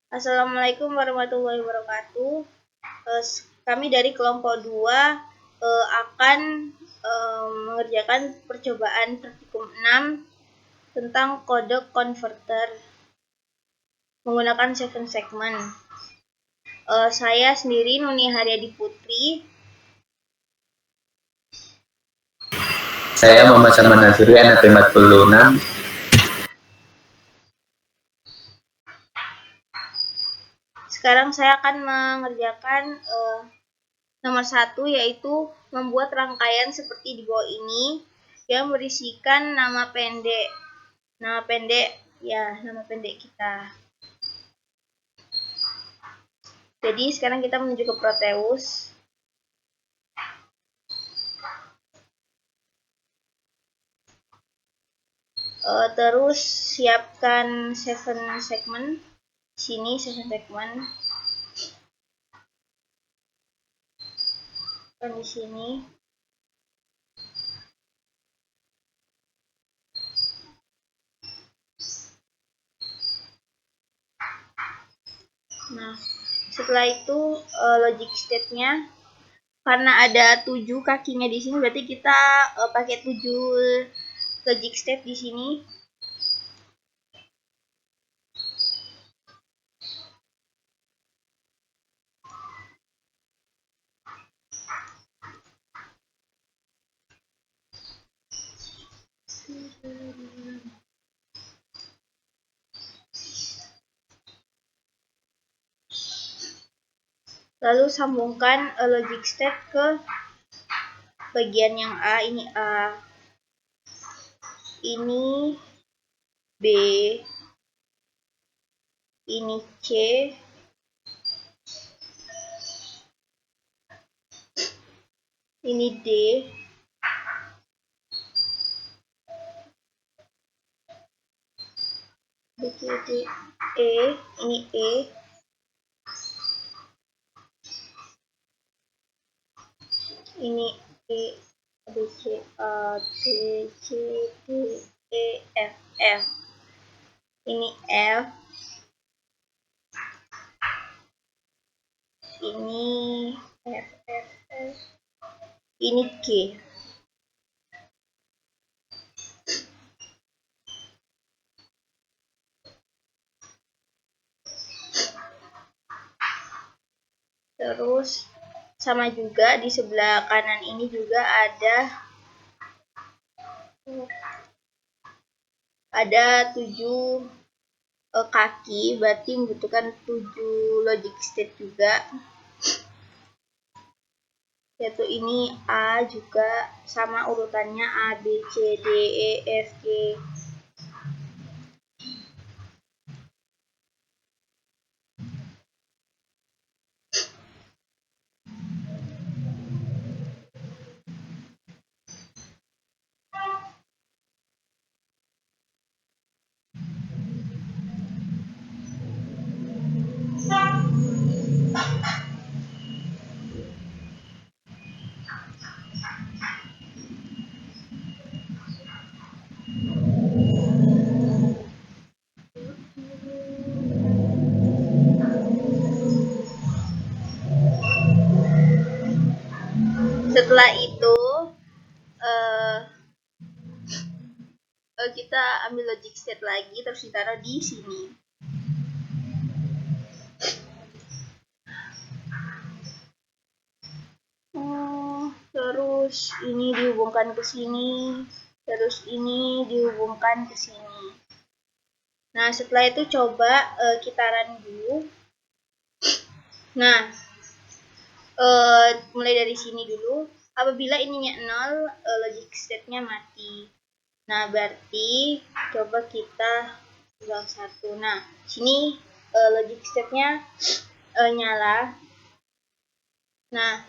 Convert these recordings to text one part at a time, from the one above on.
Assalamualaikum warahmatullahi wabarakatuh. Kami dari kelompok 2 akan mengerjakan percobaan praktikum 6 tentang kode converter menggunakan 7 segment. Saya sendiri Nuni Haryadi Putri. Saya Muhammad Salman Nasiri, NT 46. Sekarang saya akan mengerjakan nomor 1, yaitu membuat rangkaian seperti di bawah ini yang berisikan nama pendek kita. Jadi sekarang kita menuju ke Proteus. Terus siapkan 7 segment. Sini 7 segment. Dan di sini. Nah, setelah itu logic state-nya, karena ada 7 kakinya di sini, berarti kita pakai 7 logic state di sini. Lalu sambungkan logic state ke bagian yang A. Ini A, ini B, ini C, ini D, B, C, D, E, ini E, ini E, B, C, A, B, C, D, E, F, F, ini F, ini F, F, F, ini G. Terus sama juga di sebelah kanan ini juga ada 7 kaki, berarti membutuhkan 7 logic state juga. Yaitu ini A juga sama urutannya A, B, C, D, E, F, G. Setelah itu kita ambil logic state lagi, terus ditaruh di sini. Terus ini dihubungkan ke sini, terus ini dihubungkan ke sini. Nah, setelah itu coba kita run dulu. Nah, mulai dari sini dulu. Apabila ininya 0, logic state-nya mati. Nah, berarti coba kita ulang 1. Nah, sini logic state-nya nyala. Nah,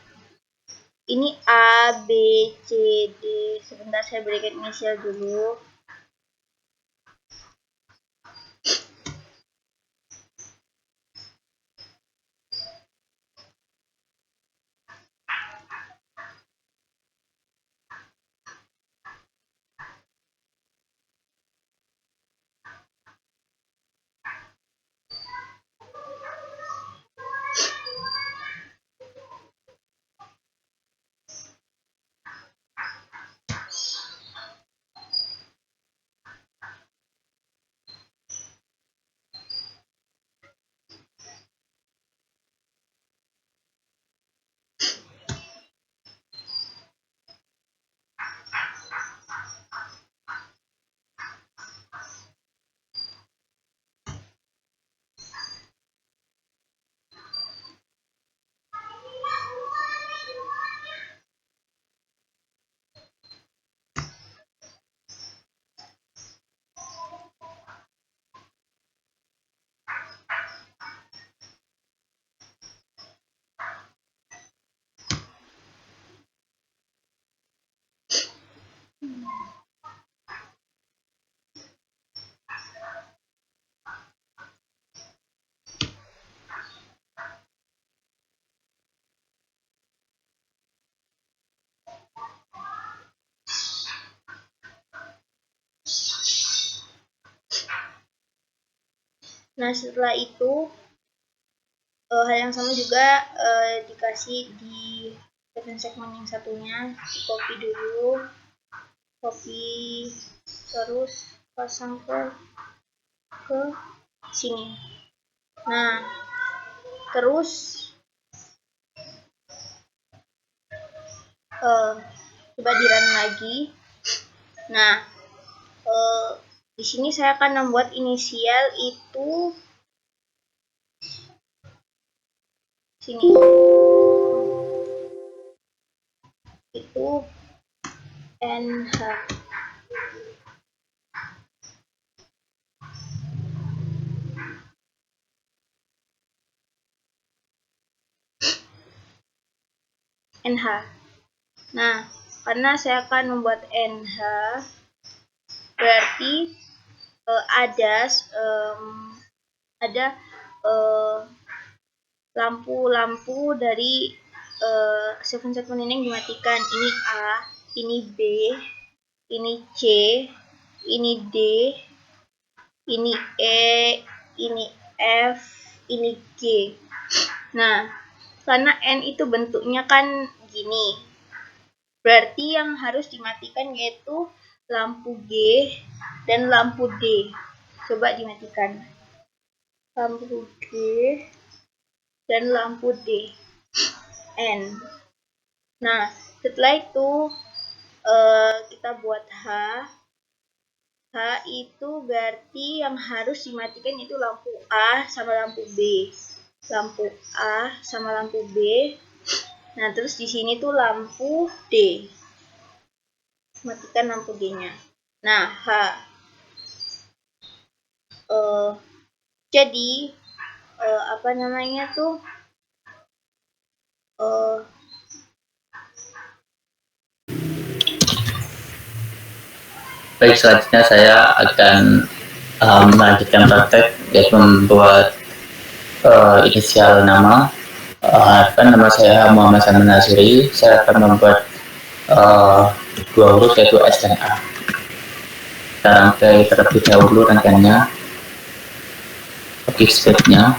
ini A, B, C, D. Sebentar saya berikan inisial dulu. Nah, setelah itu hal yang sama juga dikasih di segmen yang satunya, di copy dulu, copy terus pasang ke sini. Nah, terus coba di run lagi. Nah, di sini saya akan membuat inisial itu sini. Itu NH. NH. Nah, karena saya akan membuat NH, berarti ada lampu-lampu dari segmen-segmen ini yang dimatikan. Ini A, ini B, ini C, ini D, ini E, ini F, ini G. Nah, karena N itu bentuknya kan gini, berarti yang harus dimatikan yaitu lampu G dan lampu D. Coba dimatikan. Lampu G dan lampu D. N. Nah, setelah itu kita buat H. H itu berarti yang harus dimatikan itu lampu A sama lampu B. Lampu A sama lampu B. Nah, terus di sini tuh lampu D. Matikan lampu D-nya. Nah, H. Jadi apa namanya tuh? Baik, selanjutnya saya akan melanjutkan praktek, yaitu membuat inisial nama. Nama saya Muhammad Saman Nasiri. Saya akan membuat dua huruf yaitu S dan A. Kita rangkai terlebih dahulu rangkaiannya, bagi stepnya.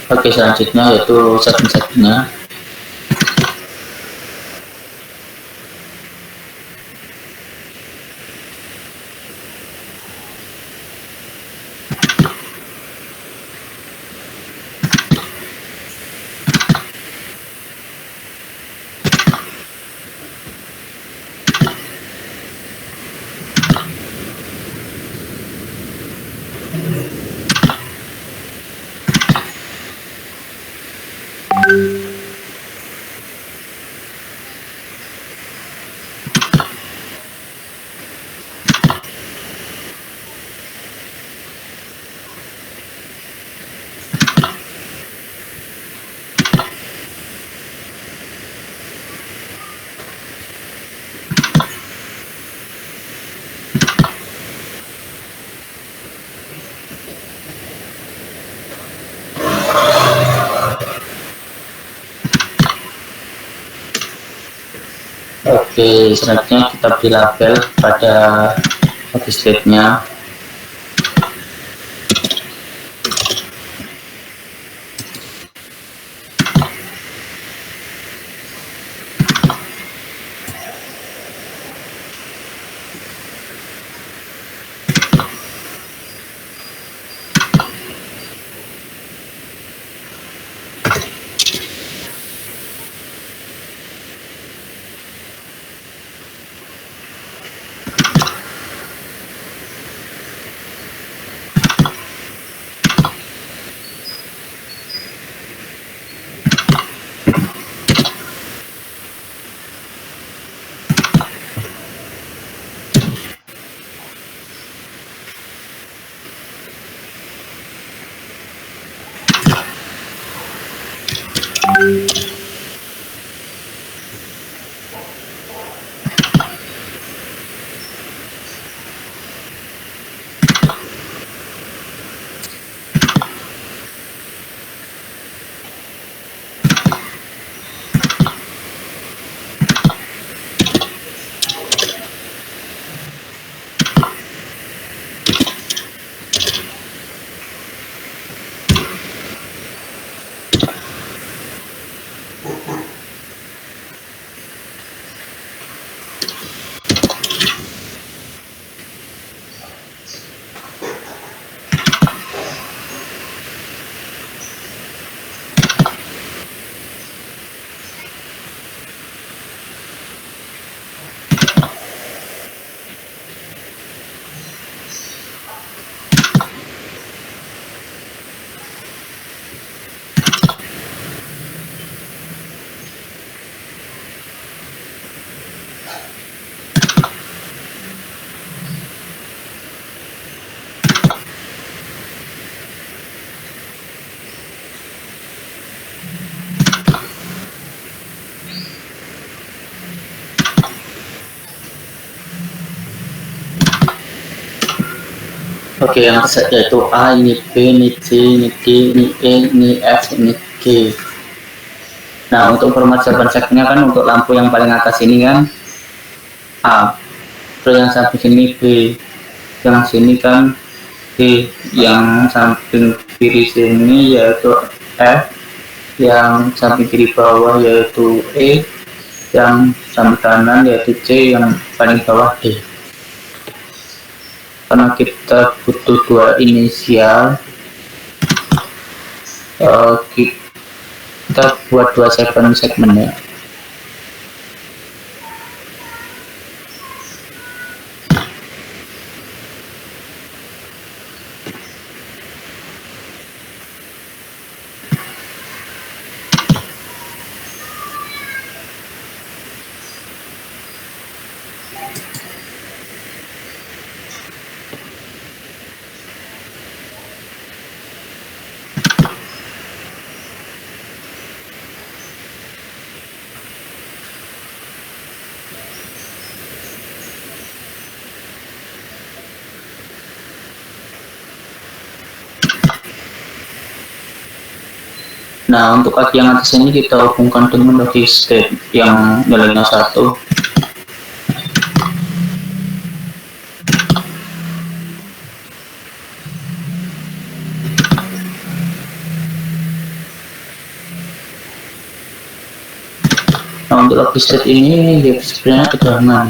Oke, selanjutnya yaitu segmen-segmennya. Oke, selanjutnya kita beri label pada body state-nya. Oke, yang yaitu A, ini B, ini C, ini D, ini E, ini F, ini G. Nah, untuk format jawaban segmennya kan untuk lampu yang paling atas ini kan A, terus yang samping sini B, yang sini kan D, yang samping kiri sini yaitu F, yang samping kiri bawah yaitu E, yang samping kanan yaitu C, yang paling bawah D. Karena kita butuh dua inisial, kita buat dua segmen ya. Nah, untuk kaki yang atas ini kita hubungkan dengan logic state yang nilainya 1. Nah, untuk logic state ini dia sebenarnya sederhana.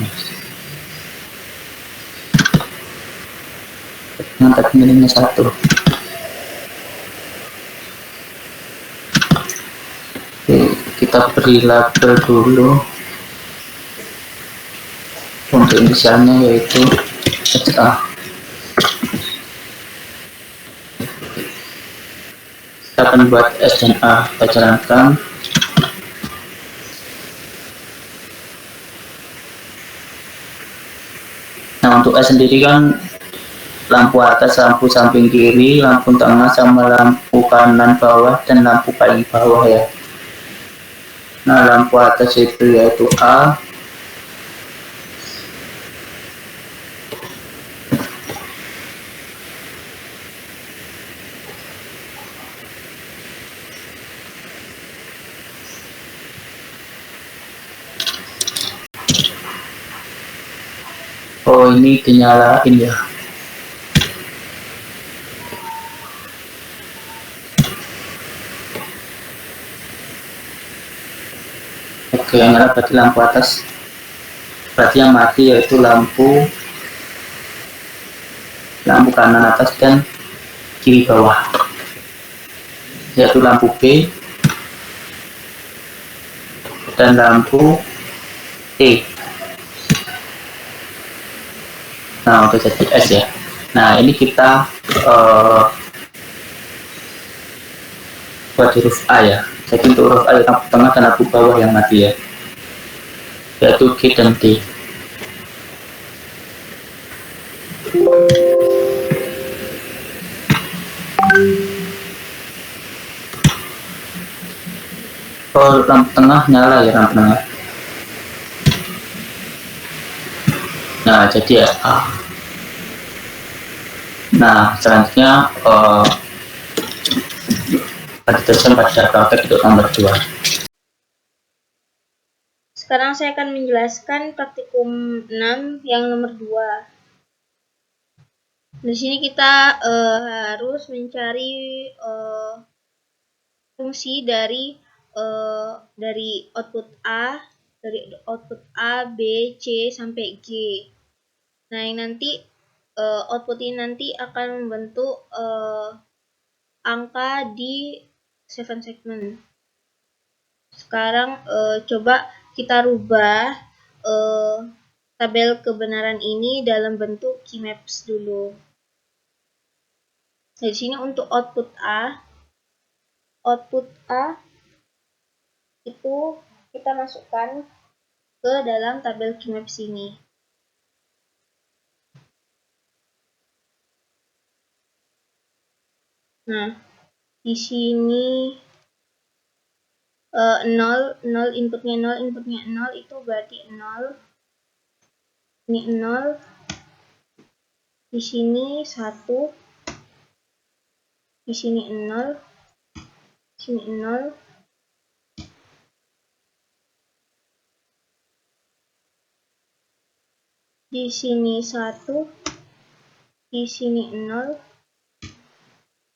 Yang tadi nilainya 1. Kita beri label dulu untuk inisialnya yaitu HA. Kita akan buat S dan A, kita jalankan. Nah, untuk S sendiri kan lampu atas, lampu samping kiri, lampu tengah, sama lampu kanan bawah, dan lampu paling bawah ya. Nah, lampu atas itu yaitu A, oh ini dinyalain ya. Oke, yang nyala berarti lampu atas. Berarti yang mati yaitu lampu kanan atas dan kiri bawah, yaitu lampu B dan lampu E. Nah, untuk jadi S ya. Nah, ini kita buat huruf A ya. Jadi untuk huruf A lampu tengah dan lampu bawah yang mati ya, yaitu G dan D. Oh, lampu tengah nyala ya, lampu tengah. Nah, jadi ya. Nah, selanjutnya diteruskan pada praktek untuk nomor 2. Sekarang saya akan menjelaskan praktikum 6 yang nomor 2. Di sini kita harus mencari fungsi dari output A, B, C sampai G. Nah, yang nanti output ini nanti akan membentuk angka di 7 segment. Sekarang coba kita rubah tabel kebenaran ini dalam bentuk keymaps dulu. Nah, di sini untuk output A itu kita masukkan ke dalam tabel keymaps ini. Nah, di sini 0 inputnya 0 itu berarti 0. Ini 0. Di sini 1. Di sini 0. Di sini 0. Di sini 1. Di sini 0.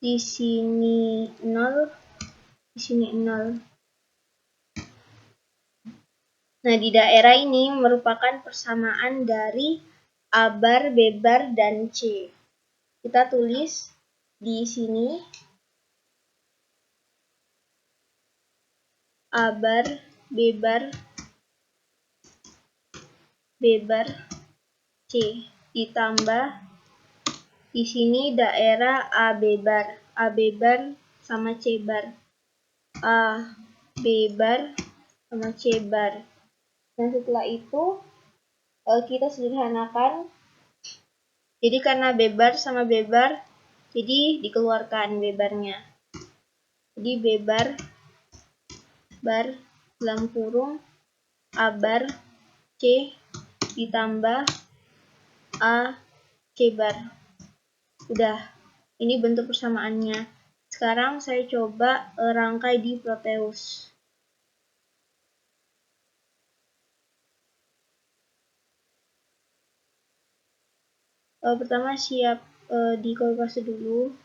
Di sini 0. Di sini 0. Nah, di daerah ini merupakan persamaan dari A bar, B bar, dan C. Kita tulis di sini A bar, B bar, C, ditambah di sini daerah A B bar sama C bar, A B bar sama C bar. Dan setelah itu kita sederhanakan. Jadi karena B bar sama B bar, jadi dikeluarkan B barnya. Jadi B bar dalam kurung A bar C ditambah A C bar. Udah, ini bentuk persamaannya. Sekarang saya coba rangkai di Proteus. Pertama siap di kalkulasi dulu.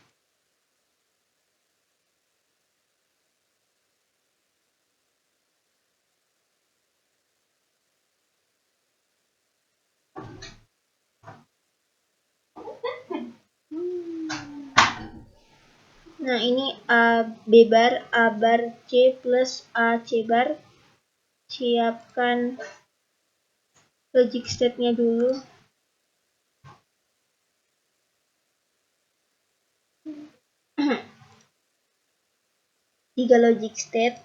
Nah, ini A bar C plus A C bar. Siapkan logic state-nya dulu. Tiga logic state.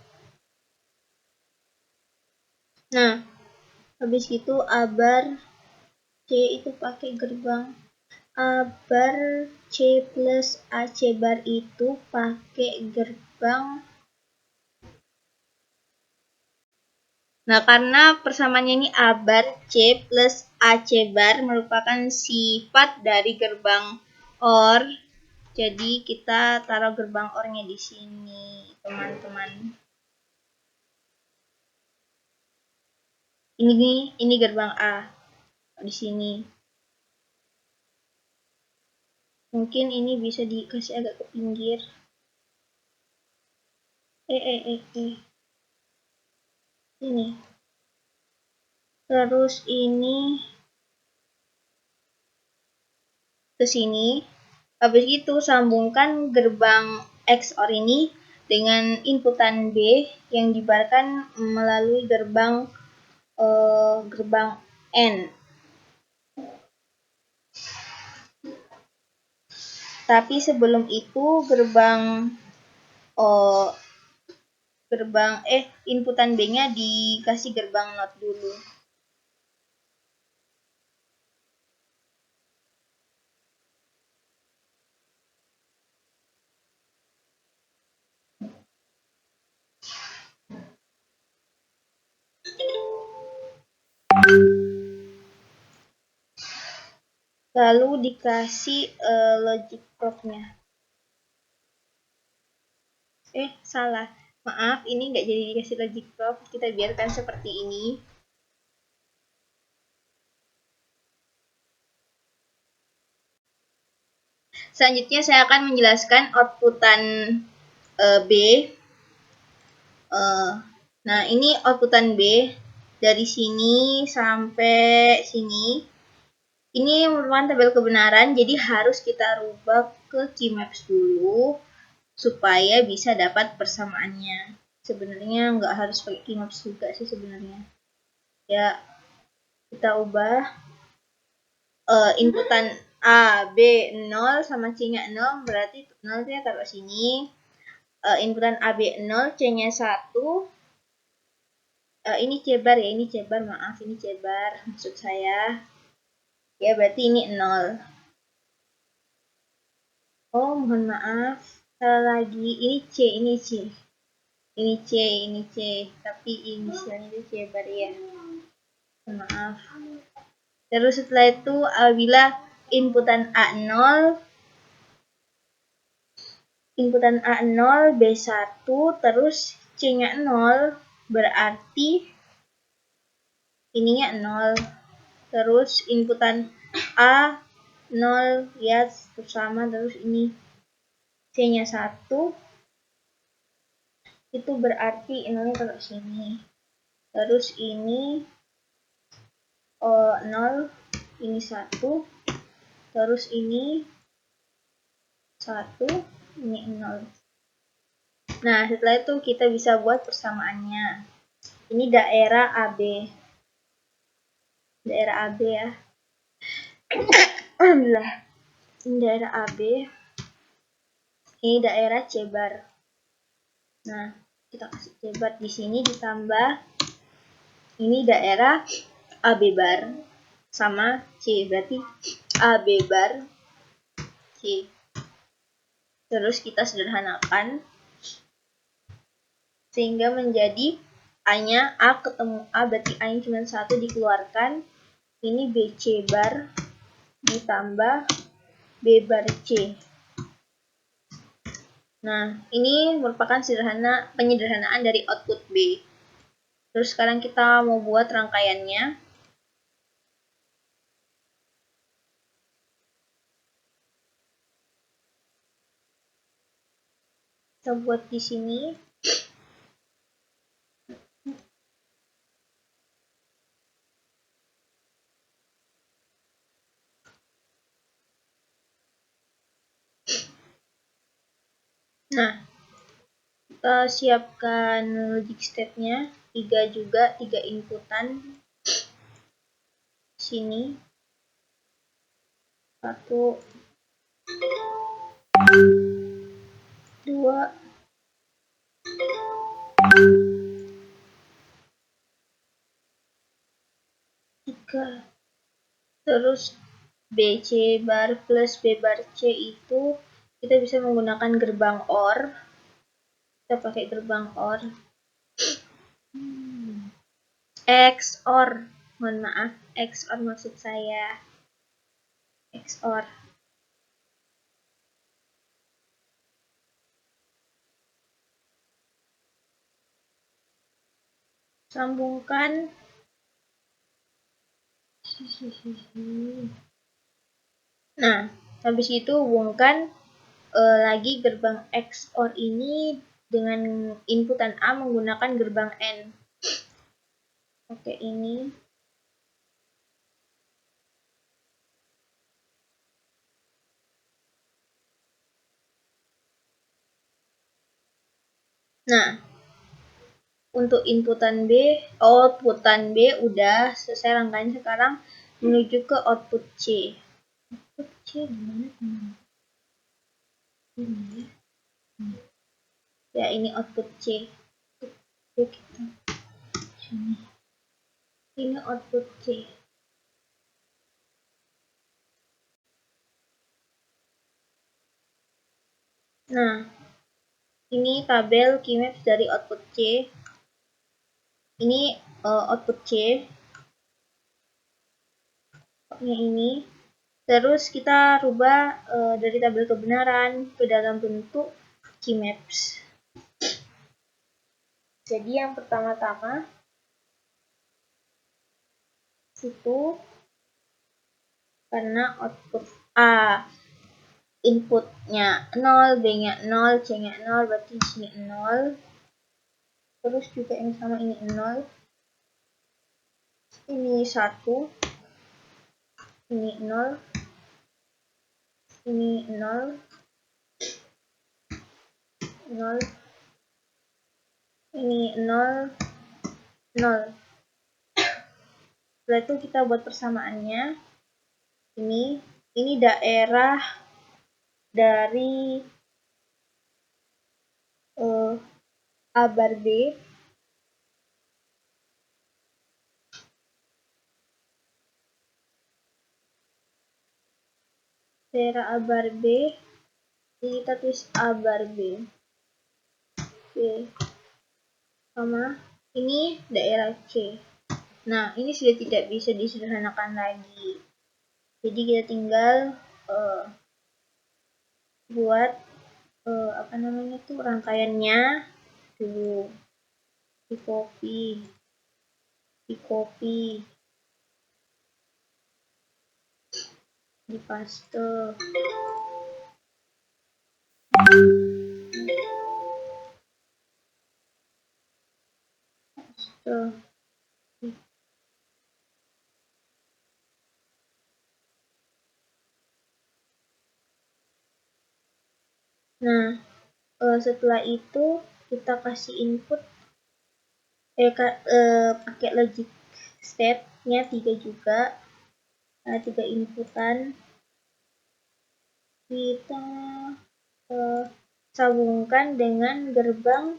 Nah, habis itu A bar C itu pakai gerbang. A bar C plus A C bar itu pakai gerbang. Nah, karena persamaannya ini A bar C plus A C bar merupakan sifat dari gerbang OR. Jadi kita taruh gerbang OR-nya di sini, teman-teman. Ini gerbang A di sini. Mungkin ini bisa dikasih agak ke pinggir. Ini. Terus ini ke sini. Habis itu sambungkan gerbang XOR ini dengan inputan B yang dibarkan melalui gerbang N. Tapi sebelum itu inputan B-nya dikasih gerbang NOT dulu. Lalu dikasih logic prop-nya. Salah. Maaf, ini nggak jadi dikasih logic prop. Kita biarkan seperti ini. Selanjutnya saya akan menjelaskan outputan B. Nah, ini outputan B dari sini sampai sini. Ini merupakan tabel kebenaran, jadi harus kita rubah ke Keymaps dulu supaya bisa dapat persamaannya. Sebenarnya nggak harus pakai Keymaps juga sih sebenarnya. Ya, kita ubah inputan A, B 0 sama C-nya 0, berarti 0-nya taruh sini. Inputan A, B 0, C-nya 1. Ini cebar ya, ini cebar, maaf, ini cebar maksud saya. Ya, berarti ini 0. Oh, mohon maaf. Salah lagi. Ini C, ini C. Ini C, ini C. Tapi inisialnya itu cebar ya. Mohon maaf. Terus setelah itu, apabila inputan A0, B1, terus C-nya 0, berarti ininya 0. Terus inputan A 0, ya sama, terus ini C-nya 1, itu berarti ini taruh sini. Terus ini 0, ini 1, terus ini 1, ini 0. Nah, setelah itu kita bisa buat persamaannya. Ini daerah AB. Daerah AB ya. Alhamdulillah. Ini daerah AB. Ini daerah cebar. Nah, kita kasih cebar di sini ditambah ini daerah AB bar sama C, berarti AB bar C. Terus kita sederhanakan sehingga menjadi A-nya A ketemu A, berarti A-nya cuma 1 dikeluarkan. Ini BC bar ditambah B bar C. Nah, ini merupakan penyederhanaan dari output B. Terus sekarang kita mau buat rangkaiannya. Kita buat di sini. Nah, kita siapkan logic step-nya. 3 juga, 3 inputan. Sini. 1, 2, 3. Terus BC bar plus B bar C itu kita bisa menggunakan gerbang OR. Kita pakai gerbang OR. XOR. Mohon maaf, XOR maksud saya. XOR. Sambungkan. Nah, habis itu hubungkan lagi gerbang XOR ini dengan inputan A menggunakan gerbang N. Oke, ini. Nah, untuk outputan B udah selesai rangkaian. Sekarang menuju ke output C. Output C gimana teman? Ya, ini output C. Ini output C. Nah, ini tabel Keymaps dari output C. Ini output C. ini. Terus kita rubah dari tabel kebenaran ke dalam bentuk Keymaps. Jadi yang pertama-tama itu karena output A inputnya 0, B-nya 0, C-nya 0, berarti di sini 0. Terus juga yang sama ini 0. Ini 1. Ini 0. Ini 0. 0. Ini 0. 0. Setelah itu kita buat persamaannya. Ini daerah dari A bar B. Daerah A bar B. Jadi kita tulis A bar B. Oke. Sama ini daerah C. Nah, ini sudah tidak bisa disederhanakan lagi. Jadi kita tinggal buat apa namanya tuh rangkaiannya dulu. Di copy, di paste. Nah, setelah itu kita kasih input pakai logic step-nya 3 juga. Nah, 3 inputan kita sambungkan dengan gerbang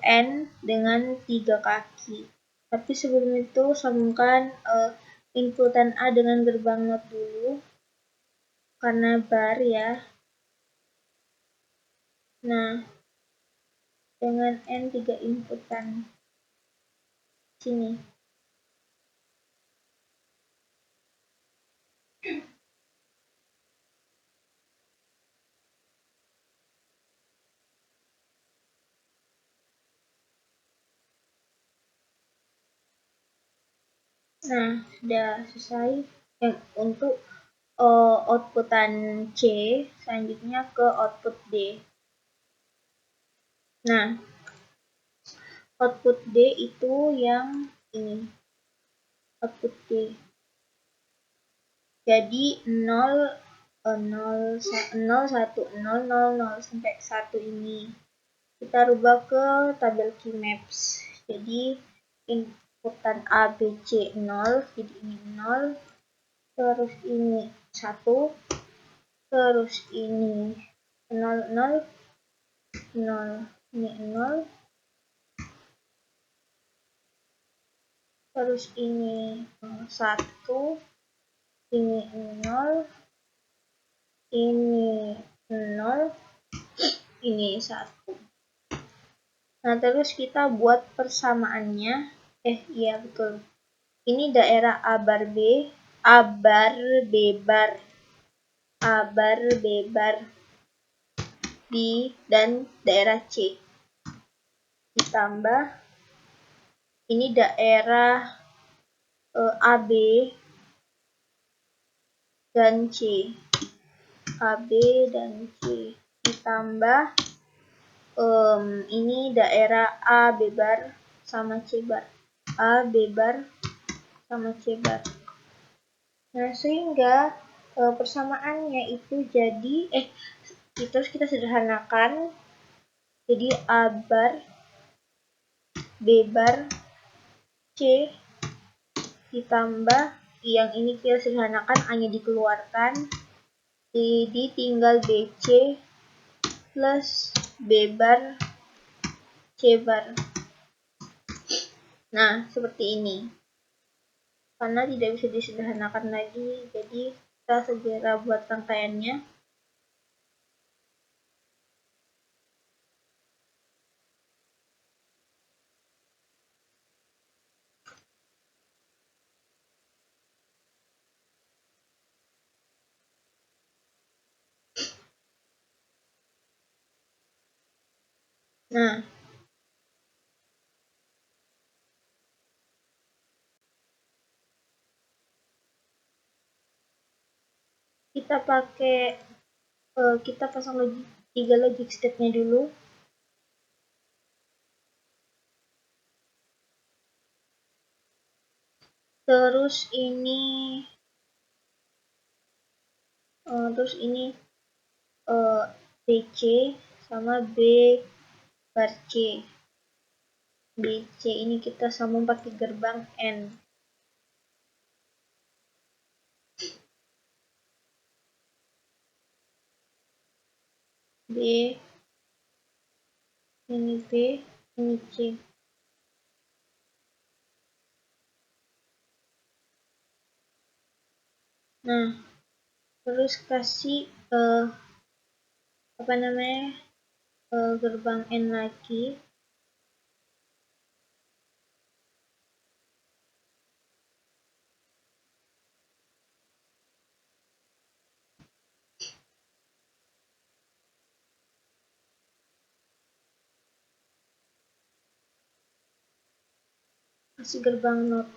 N dengan 3 kaki. Tapi sebelum itu sambungkan inputan A dengan gerbang not dulu karena bar ya. Nah, dengan N 3 inputan sini. Nah, sudah selesai untuk outputan C, selanjutnya ke output D. Nah, output D itu yang ini. Output D. Jadi 0, 0, 1, 0, 0, 0 sampai 1 ini. Kita rubah ke tabel Keymaps. Jadi inputan A, B, C 0, jadi ini 0. Terus ini 1. Terus ini 0, 0. 0. Ini 0. Terus ini 1. Ini 0. Ini 0. Ini 1. Nah, terus kita buat persamaannya. Iya betul. Ini daerah A bar B, A bar B bar, A bar B bar, B dan daerah C. Ditambah ini daerah AB dan C. AB dan C. Ditambah ini daerah A B bar sama C bar. A B bar sama C bar. Nah, sehingga persamaannya itu jadi terus kita sederhanakan jadi A bar B bar C ditambah yang ini kita sederhanakan A-nya dikeluarkan, jadi tinggal BC plus B bar C bar. Nah, seperti ini. Karena tidak bisa disederhanakan lagi, jadi kita segera buat rangkaiannya. Nah, kita pasang tiga logic step-nya dulu. Terus ini BC sama B bar C. BC ini kita sambung pakai gerbang N. B, ini B, ini C. Nah, terus kasih gerbang N lagi. Kasih gerbang NOT.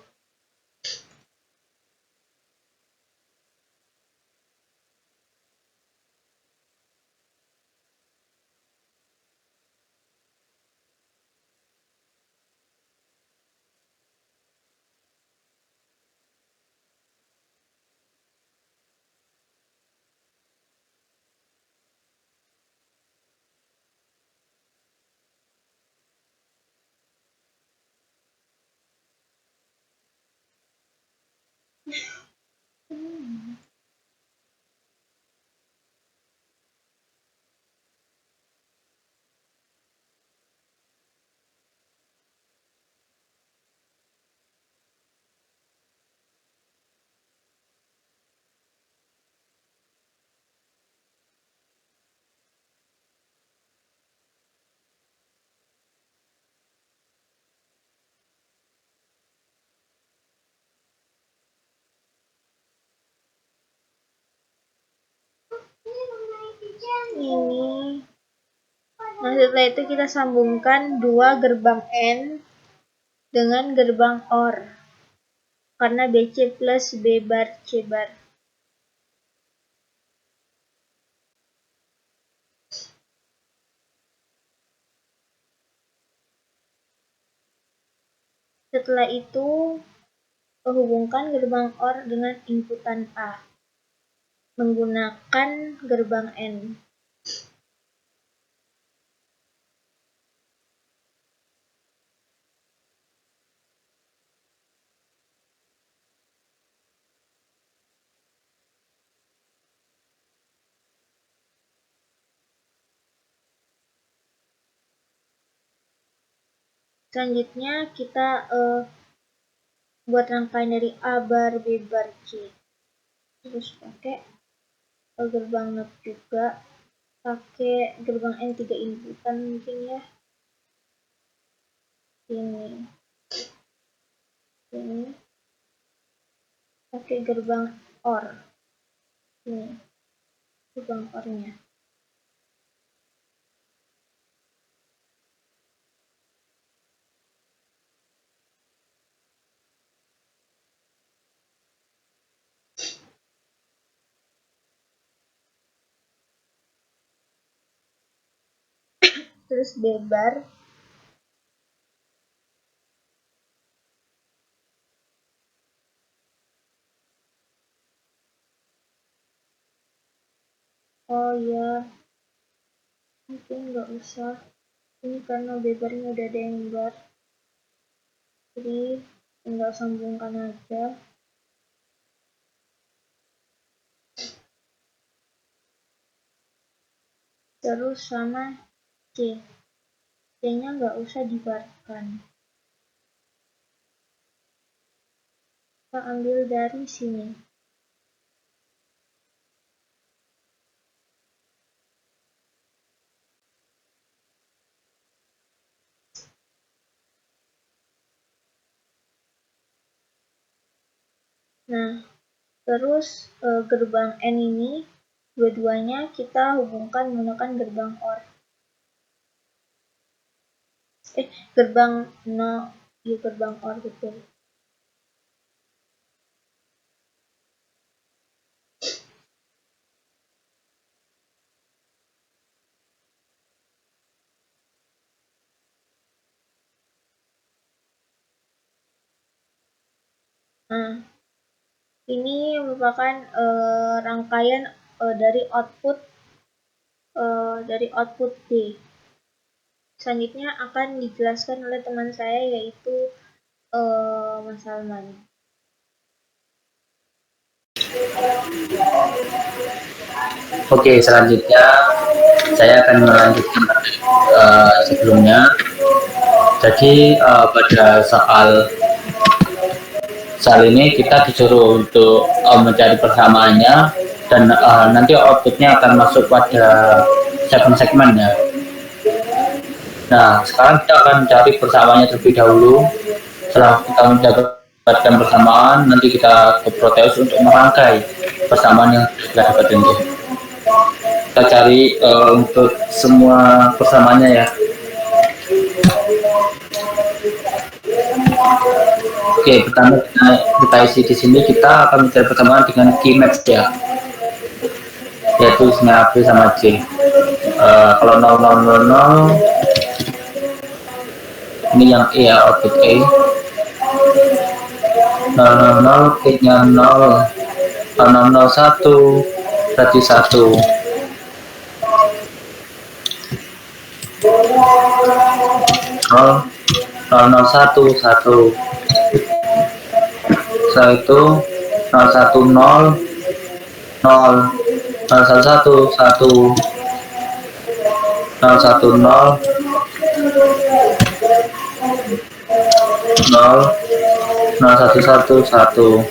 Ini. Nah, setelah itu kita sambungkan dua gerbang N dengan gerbang OR. Karena BC plus B bar C bar. Setelah itu, hubungkan gerbang OR dengan inputan A menggunakan gerbang N. Selanjutnya kita buat rangkaian dari A bar B bar C. Terus pakai gerbang NOT juga, pakai gerbang N 3 inputan mungkin ya. Ini pakai gerbang OR. Ini gerbang OR-nya. Terus B bar. Oh ya, mungkin nggak usah. Ini karena B barnya udah ada yang bar. Jadi tinggal sambungkan aja. Terus sama C. C-nya nggak usah dibarkan. Kita ambil dari sini. Nah, terus gerbang N ini dua-duanya kita hubungkan menggunakan gerbang OR. gerbang no, ya gerbang or betul. Nah, ini merupakan rangkaian dari output D. Selanjutnya akan dijelaskan oleh teman saya yaitu Mas Salman. Oke, selanjutnya saya akan melanjutkan sebelumnya. Jadi pada soal ini kita disuruh untuk mencari persamaannya dan nanti outputnya akan masuk pada segmen ya. Nah, sekarang kita akan mencari persamaannya terlebih dahulu. Setelah kita mendapatkan persamaan, nanti kita ke Proteus untuk merangkai persamaan yang sudah dapat ini. Kita cari untuk semua persamaannya ya. Oke, pertama kita isi di sini, kita akan mencari persamaan dengan key match ya, yaitu isinya B sama C. Kalau 0000 ini yang E ya, output E. 000 key-nya 0, 001 berarti 1. 001 1. Setelah itu 010 0, 011 1, 010 0, 011 1.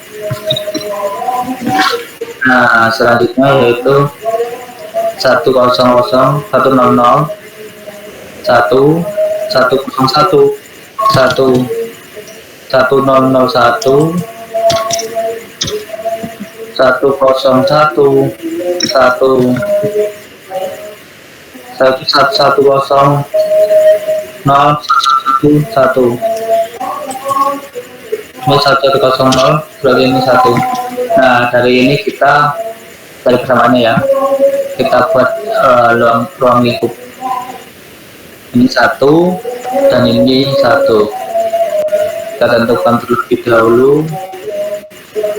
Nah, selanjutnya yaitu 100 100 1, 101 1, 1001 101 1, 1110 011 1. Ini 1100 berarti ini 1. Nah, dari ini kita dari persamaannya ya, kita buat ruang lingkup. Ini 1 dan ini 1. Kita tentukan terlebih dahulu.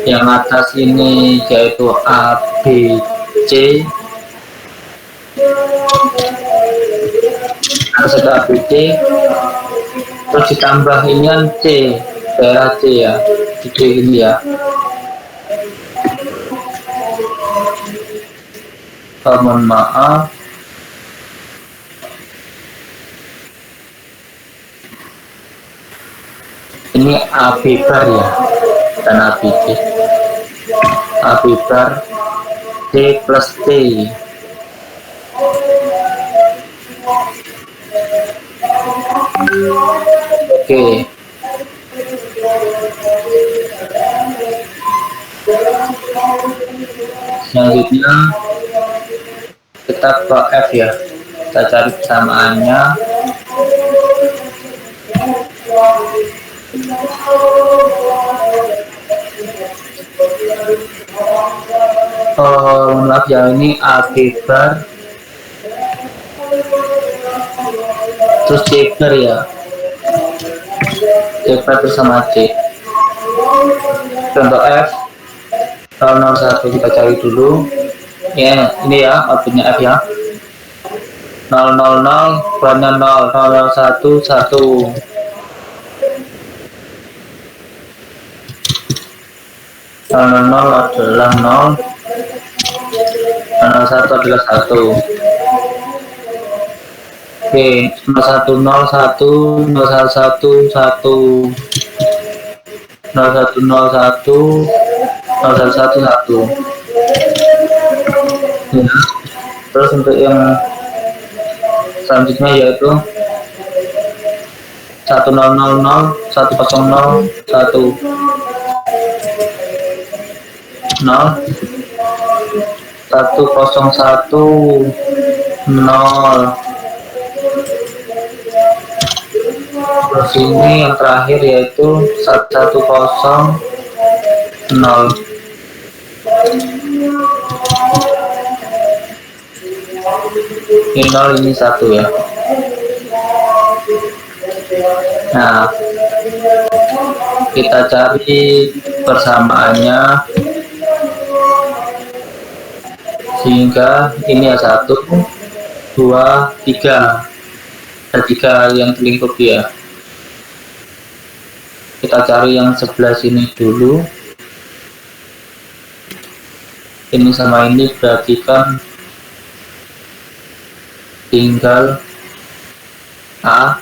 Yang atas ini yaitu A, B, C. Atas ada A, B, C. Terus ditambah ini kan C, daerah C ya, C ini ya. Mohon maaf. Ini AB bar ya, dan ABC. AB bar C plus T. Oke. Selanjutnya kita ke F ya, kita cari persamaannya. Maaf ya, ini AB bar terus C bar ya, C bar bersama C. Contoh F 001 kita cari dulu ya, ini ya outputnya F ya. 000 perannya 0, 001 1. 0 adalah 0, 01 adalah 1. Oke, 0101 011 1, 0101 011 1. Ya. Terus untuk yang selanjutnya yaitu 1000 100 1, 0 101 0. Terus ini yang terakhir yaitu 1100. Ini 0, ini 1 ya. Nah, kita cari persamaannya sehingga ini ya 1, 2, 3. Ada 3 yang terlingkup ya. Kita cari yang sebelah sini dulu. Ini sama ini berarti kan tinggal A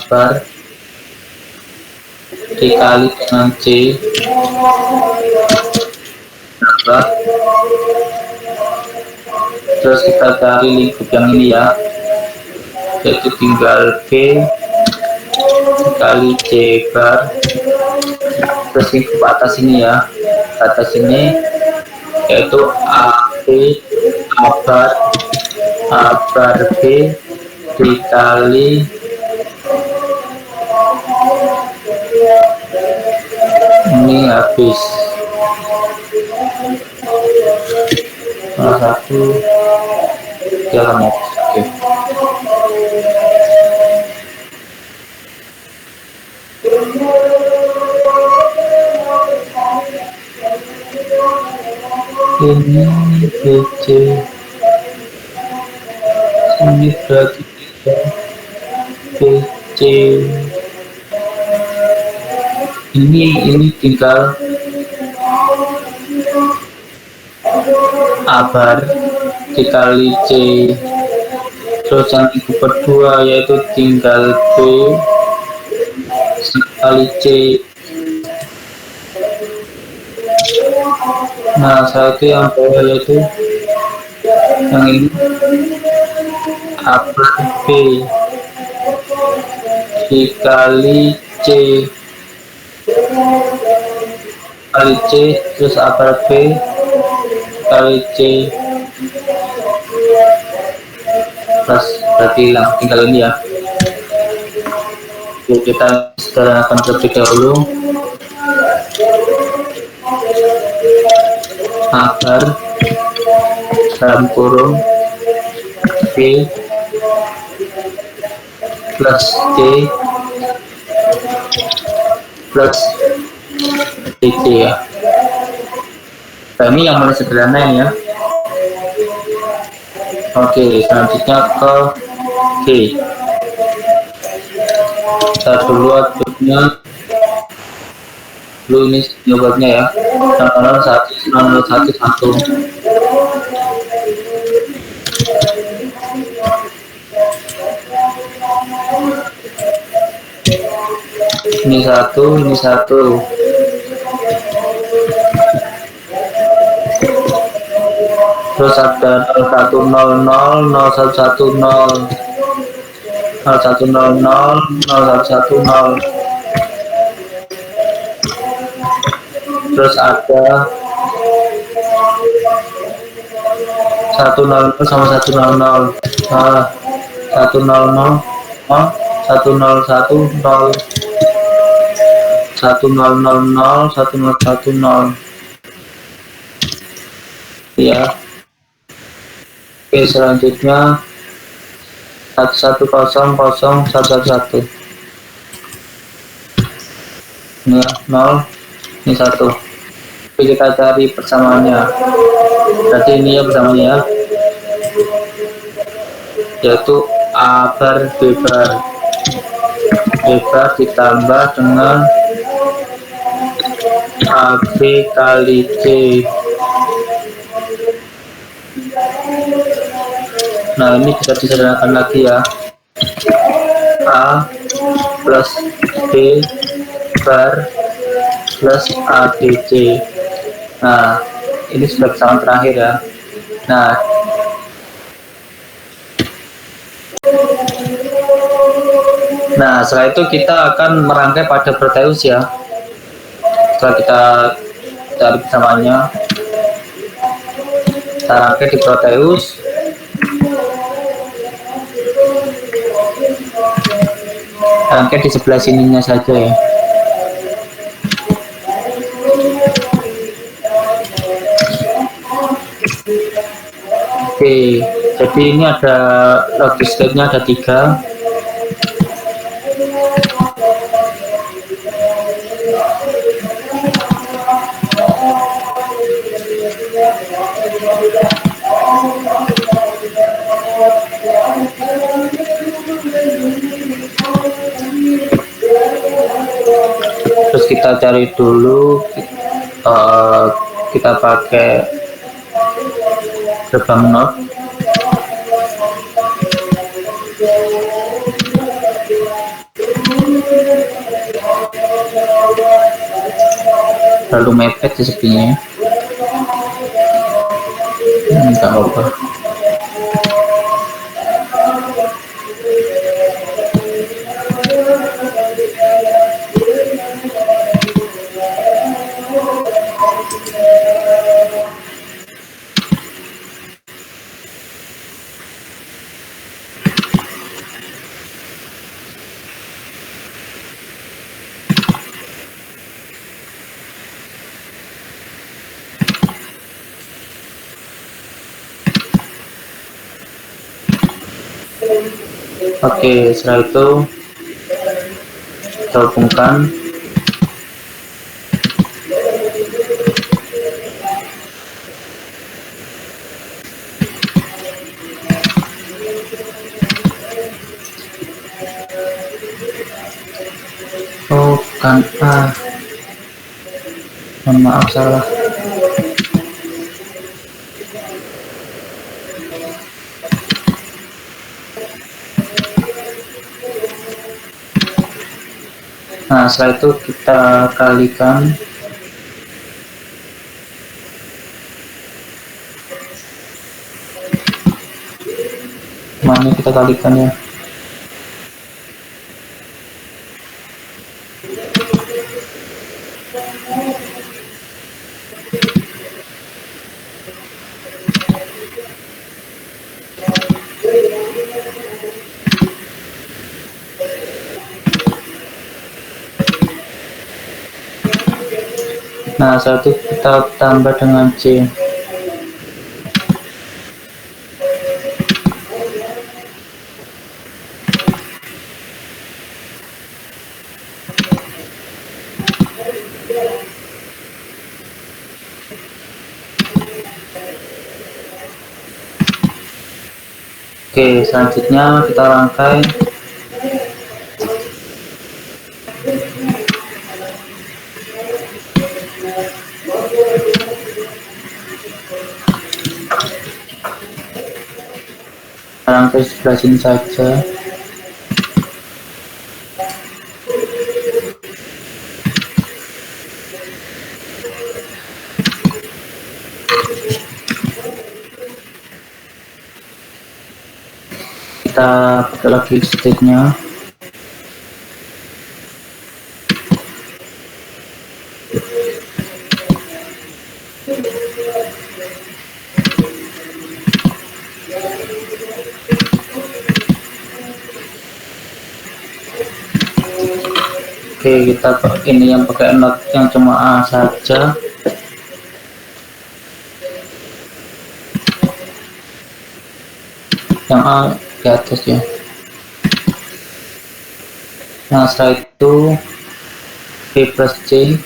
bar dikali dengan C berapa. Terus kita cari lingkup yang ini ya, yaitu tinggal B dikali C bar, terus lingkup atas ini ya, atas ini yaitu AB A bar B dikali ini habis salah satu jalan habis. Oke. Ini BC ini berarti BC ini tinggal A bar dikali C, terus yang kedua yaitu tinggal B dikali C. Nah, saya itu yang bawah yaitu yang ini A bar B dikali C kali C, terus A bar B kali C plus, berarti hilang, tinggal ini ya. Oke, kita sederhanakan terlebih dahulu. A bar dalam kurung B plus C plus DC ya. Nah, ini yang mulai sederhana ini ya. Oke, selanjutnya ke G. Kita dulu aduknya dulu, ini jawabannya ya, 001 ini 1, ini 1. Terus ada 0100, 0110, 0100, 0110. Terus ada 100 sama 100. Nah, 100, 1010, 1000, 1010 ya. Oke, selanjutnya 11001111. Ini ya, 0, ini 1. Oke, kita cari persamaannya. Berarti ini ya persamaannya ya, yaitu A bar B bar ditambah dengan AB kali C. Nah, ini bisa disederhanakan lagi ya, A plus B bar plus ABC. Nah, ini sudah persamaan terakhir ya. Nah, setelah itu kita akan merangkai pada Proteus ya. Setelah kita cari persamaannya, kita rangkai di Proteus. angkat di sebelah sininya saja ya. Oke, jadi ini ada logic state-nya ada 3. Terus kita cari dulu, kita pakai gerbang not. Lalu mepet di sepinya. Nggak apa-apa. Oke, setelah itu kita hubungkan. Oh, bukan A. Mohon maaf, salah. Nah, setelah itu kita kalikan. Mana kita kalikan ya? Nah, satu kita tambah dengan C. Oke, selanjutnya kita rangkai. Rangkai sebelah sini saja. Kita pakai lagi state-nya. Oke, kita ini yang pakai not yang cuma A saja. Yang A di atas ya. Nah, setelah itu B plus C.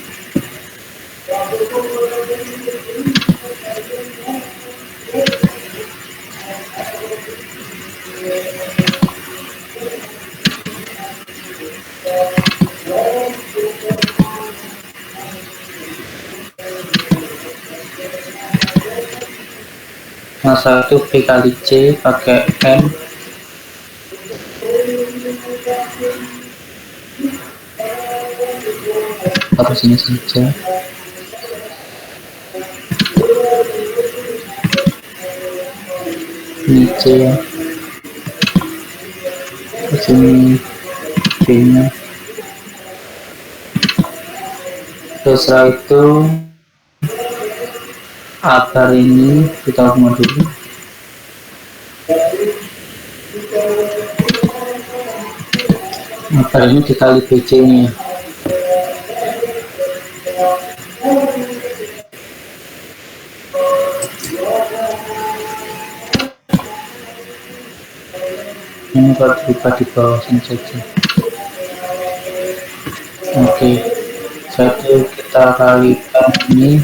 Nah, satu B kali C pakai N. Taruh sini saja. Ini C ya. Di sini B nya. Terus setelah itu akar ini kita hubungkan dulu. Motor ini dikali BC nya. Ini kalau dibuka di bawah sini saja. Oke, satu kita kalikan ini.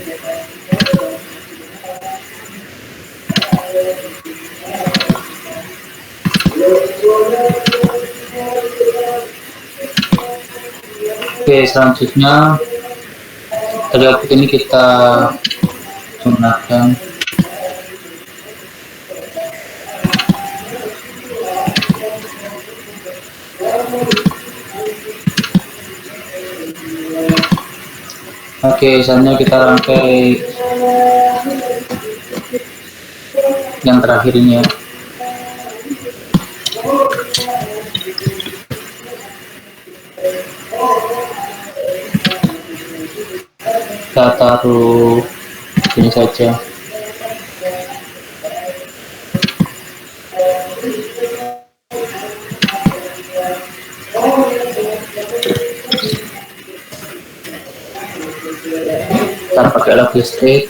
Oke, selanjutnya dari objek ini kita gunakan selanjutnya kita rangkai yang terakhir ini ya. Kita taruh ini saja. Kita pakai logistik.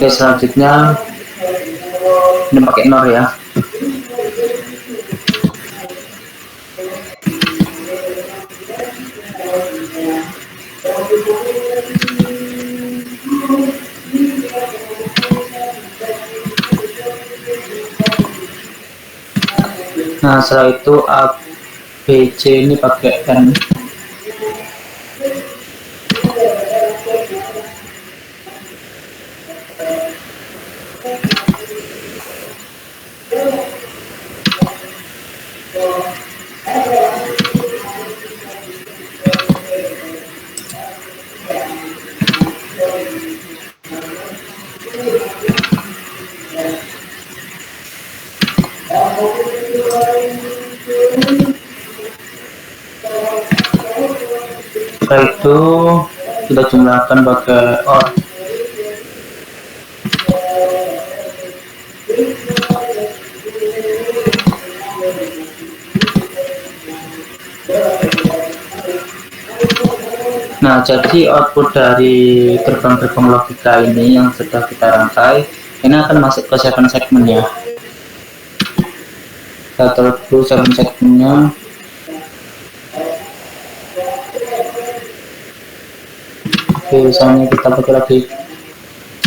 Oke, selanjutnya ini pakai nor ya. Nah, setelah itu ABC ini pakai N. Setelah itu kita jumlahkan pakai OR. Nah, jadi output dari gerbang-gerbang logika ini yang sudah kita rangkai ini akan masuk ke 7 segmen ya. Kita taruh dulu 7 segmennya. Oke, misalnya kita pakai lagi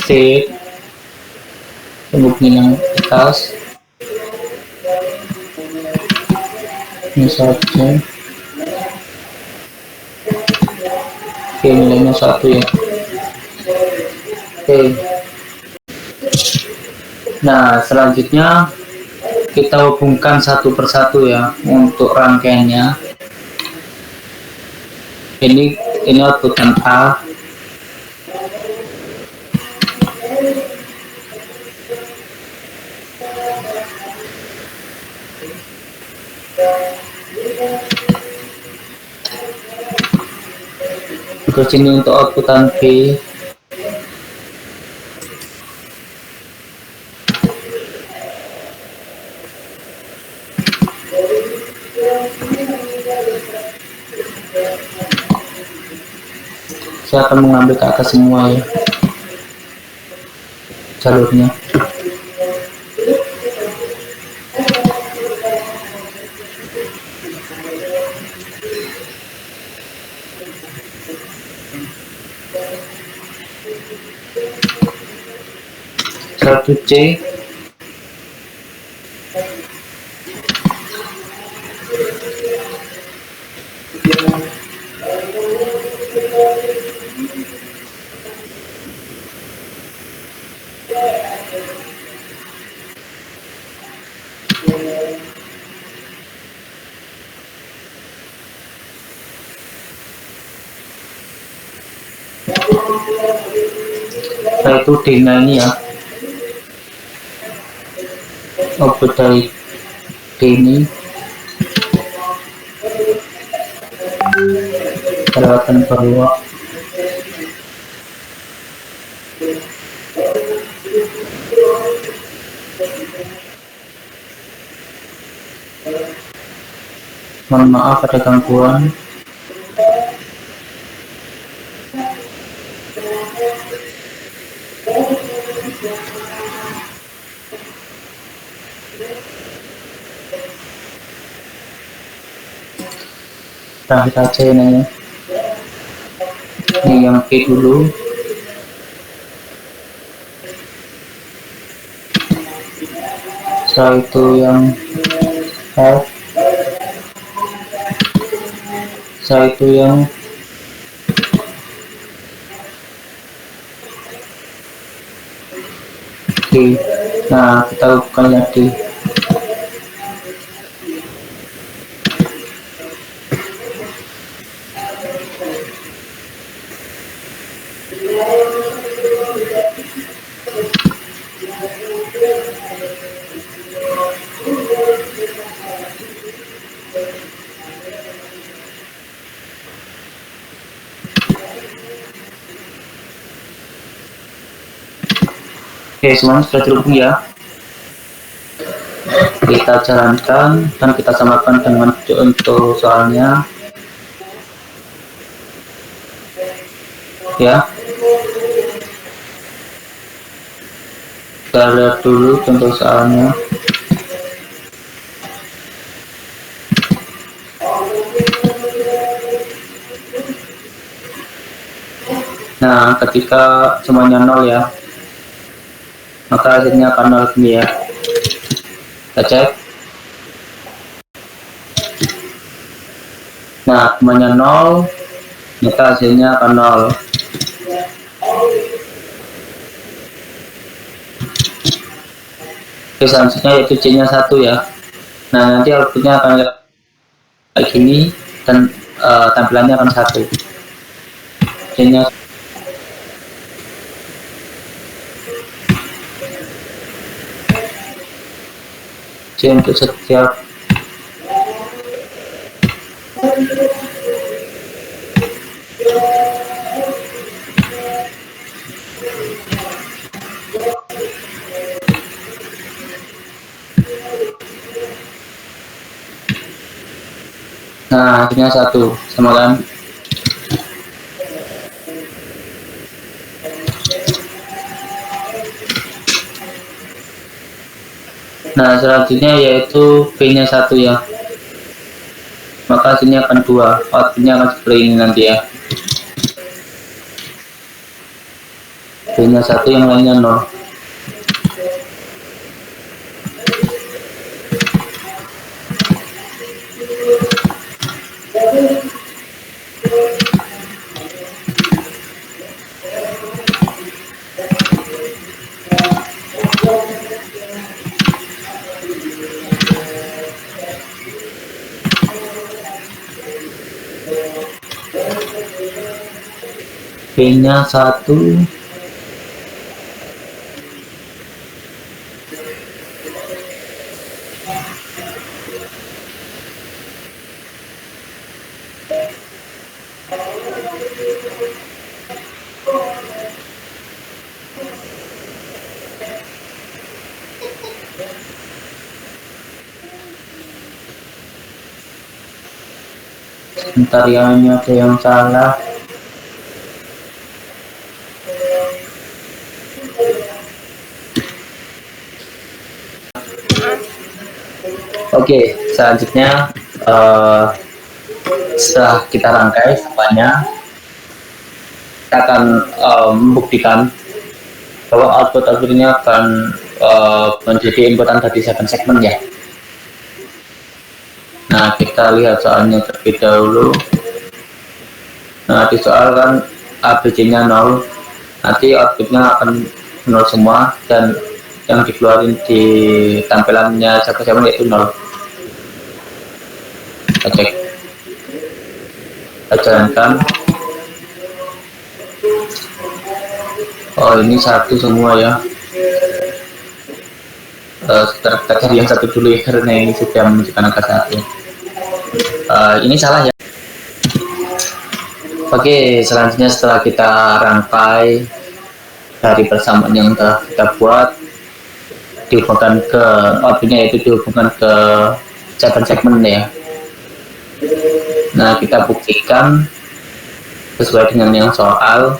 state pembuktian yang atas ini saja. Oke, nilainya 1 ya. Oke, nah selanjutnya kita hubungkan satu persatu ya untuk rangkaiannya. Ini outputan A. Terus ini untuk outputan B. Saya akan mengambil ke atas semua ya jalurnya. Satu C setelah itu D-nya ini ya, output dari D ini kelewatan perlu mohon maaf ada gangguan. Terakhir aja ini ya. Ini yang P dulu. Setelah itu yang F. Setelah itu yang D. Nah, kita bukan yang D. Oke, semuanya sudah terhubung ya. Kita jalankan dan kita samakan dengan untuk soalnya. Ya. Kita lihat dulu contoh soalnya. Nah, ketika semuanya 0 ya, maka hasilnya akan 0 sini ya. Kita cek. Nah, semuanya 0, maka hasilnya akan 0. Oke, selanjutnya yaitu C-nya 1 ya. Nah, nanti outputnya akan kayak gini dan tampilannya akan 1. C-nya C untuk setiap nah, hasilnya 1 sama kan. Nah, selanjutnya yaitu B-nya 1 ya. Maka hasilnya akan 2. Outputnya akan seperti ini nanti ya. B-nya 1, yang lainnya 0. B-nya 1. Sebentar ya, ini ada yang salah. Oke, selanjutnya setelah kita rangkai semuanya, kita akan membuktikan bahwa outputnya akan menjadi inputan dari 7 segmen ya. Nah, kita lihat soalnya terlebih dahulu. Nah, di soal kan ABC-nya 0, nanti outputnya akan 0 semua, dan yang dikeluarin di tampilannya 7 yaitu 0. Kita cek, kita jalankan. Oh, ini 1 semua ya. kita cari yang satu dulu ya, karena ini sudah menunjukkan angka 1. Ini salah ya. Oke, selanjutnya setelah kita rangkai dari persamaan yang telah kita buat, dihubungkan ke outputnya, itu dihubungkan ke segmen ya. Nah, kita buktikan sesuai dengan yang soal.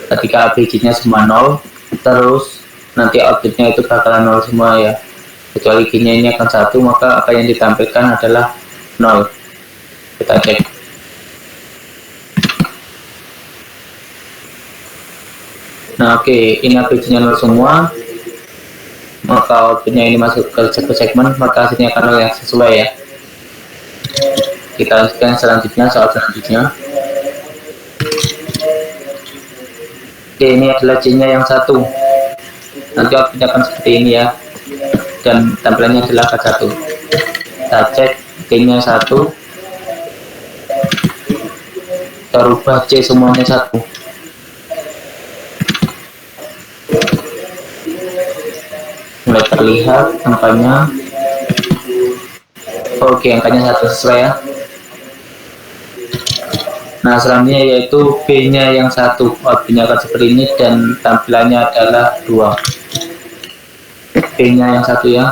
Ketika ABG-nya semua 0, terus nanti outputnya itu bakalan 0 semua ya, kecuali G-nya ini akan 1, maka apa yang ditampilkan adalah 0. Kita cek. Nah, oke, ini ABG-nya 0 semua, maka outputnya ini masuk ke segmen, maka hasilnya akan 0 yang sesuai ya. Kita lanjutkan selanjutnya, soal selanjutnya. Oke, ini adalah C-nya yang 1. Nanti outputnya akan seperti ini ya, dan tampilannya adalah K1. Kita cek C-nya 1, kita rubah C semuanya 1. Mulai terlihat angkanya. Oke, angkanya 1 sesuai ya. Nah, selanjutnya yaitu B-nya yang 1, outputnya akan seperti ini dan tampilannya adalah 2. B-nya yang 1 ya.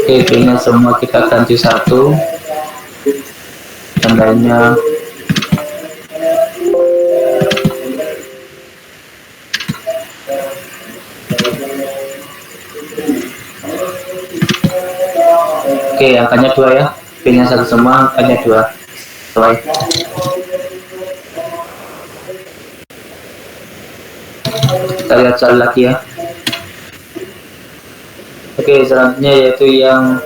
Oke, B-nya semua kita ganti 1, tandanya. Oke, angkanya 2 ya, B-nya 1 semua, angkanya 2. Sesuai. Kita lihat soal lagi ya. Oke, selanjutnya yaitu yang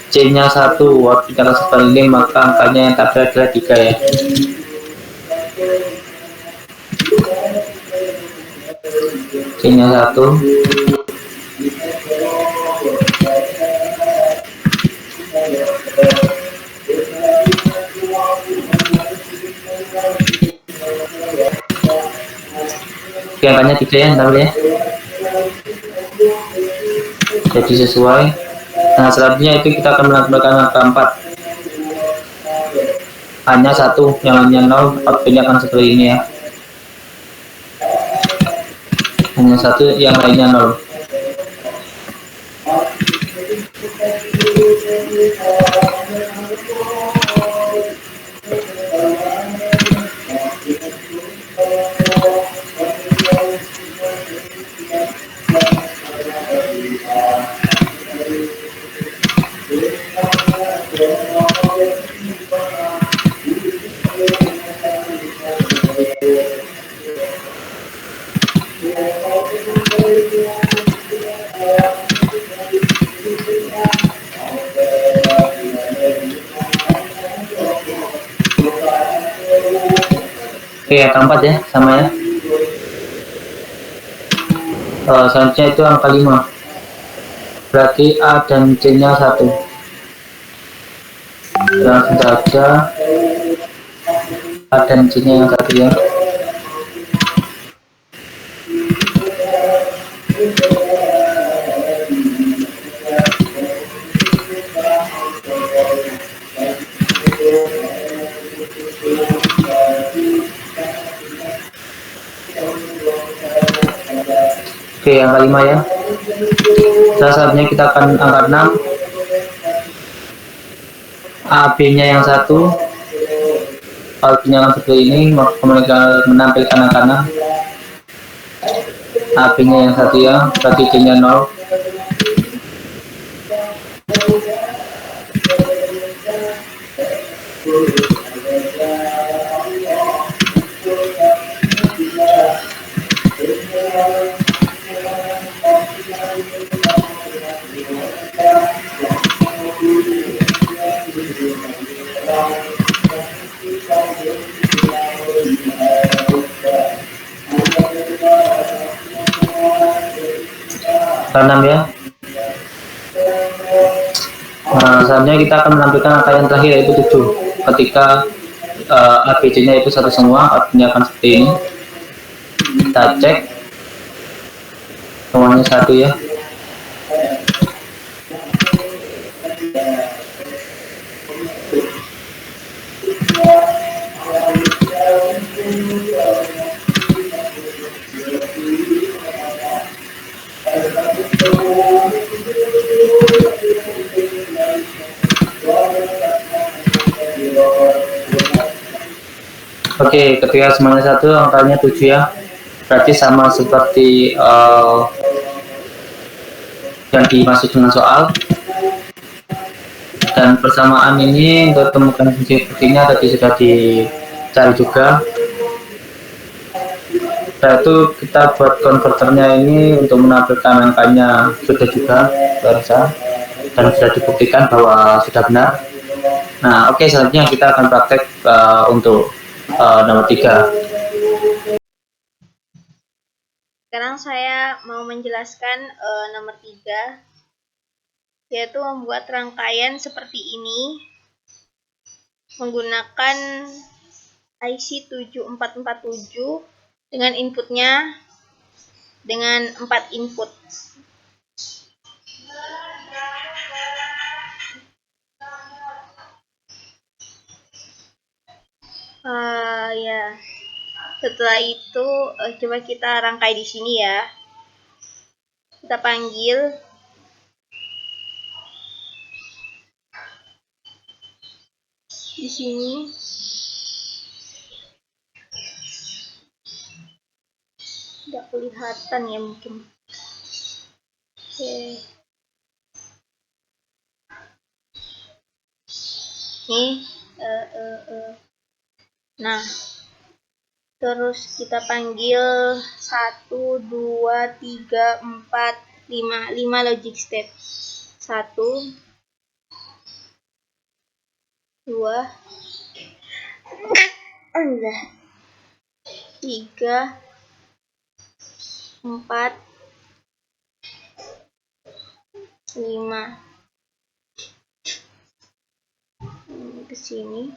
C-nya 1, outputnya akan seperti ini, maka angkanya yang tampil adalah 3 ya. C-nya 1. Oke, angkanya 3 ya, tampil ya. Jadi sesuai. Nah, selanjutnya itu kita akan melakukan angka 4. Hanya 1, yang lainnya 0, outputnya akan seperti ini ya. Hanya 1, yang lainnya 0. Oke, angka 4 ya, sama ya. Selanjutnya itu angka 5. Berarti A dan C-nya 1. Langsung saja A dan C-nya yang 1 ya. Oke, angka 5 ya. Selanjutnya kita akan angka 6. A, B-nya yang 1, outputnya akan seperti ini, maka menampilkan angka 6. A, B-nya yang 1 ya, berarti D-nya 0. ke-6 ya. Selanjutnya kita akan menampilkan angka yang terakhir yaitu 7. Ketika ABC-nya itu satu semua, artinya akan seperti ini. Kita cek semuanya satu ya. Oke, ketika semuanya satu, angkanya 7 ya. Berarti sama seperti yang dimaksud dengan soal. Dan persamaan ini untuk temukan fungsi buktinya tadi sudah dicari juga. Setelah itu kita buat konverternya ini untuk menampilkan angkanya sudah juga biasa dan sudah dibuktikan bahwa sudah benar. Nah, oke, selanjutnya kita akan praktek untuk nomor 3. Sekarang saya mau menjelaskan nomor 3, yaitu membuat rangkaian seperti ini menggunakan IC 7447 dengan inputnya dengan 4 input. Ya. Setelah itu coba kita rangkai di sini ya. Kita panggil di sini. Tidak kelihatan ya mungkin. Oke. Nih. Nah. Terus kita panggil 1, 2, 3, 4, 5 logic step. 1, 2, 3, 4, 5. Ke sini.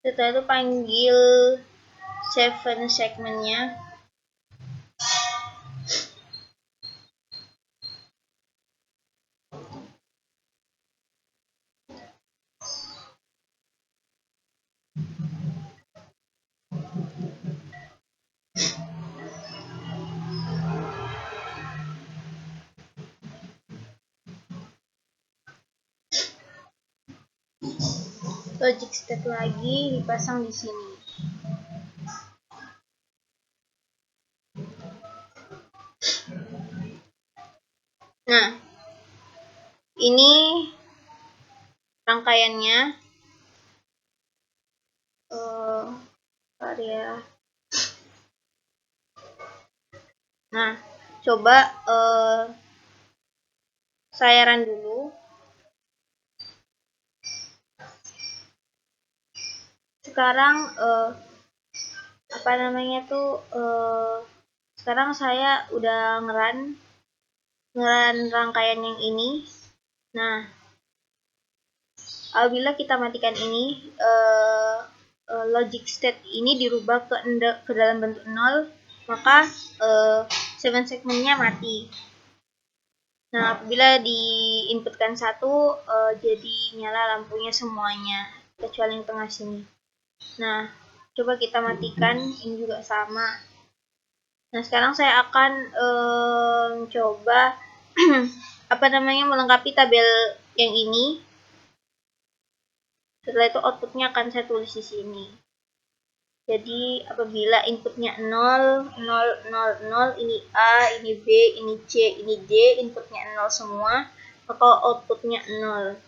Setelah itu panggil 7 segmennya. Logic step lagi dipasang di sini. Nah, ini rangkaiannya. Area. Nah, coba saya run dulu. Sekarang apa namanya tuh sekarang saya udah ngeran rangkaian yang ini. Nah, apabila kita matikan ini, logic state ini dirubah ke dalam bentuk 0, maka 7 segmennya mati. Nah, apabila diinputkan 1, jadi nyala lampunya semuanya, kecuali yang tengah sini. Nah, coba kita matikan, ini juga sama. Nah, sekarang saya akan coba melengkapi tabel yang ini. Setelah itu outputnya akan saya tulis di sini. Jadi apabila inputnya 0, 0, 0, 0, ini A, ini B, ini C, ini D, inputnya 0 semua, maka outputnya 0.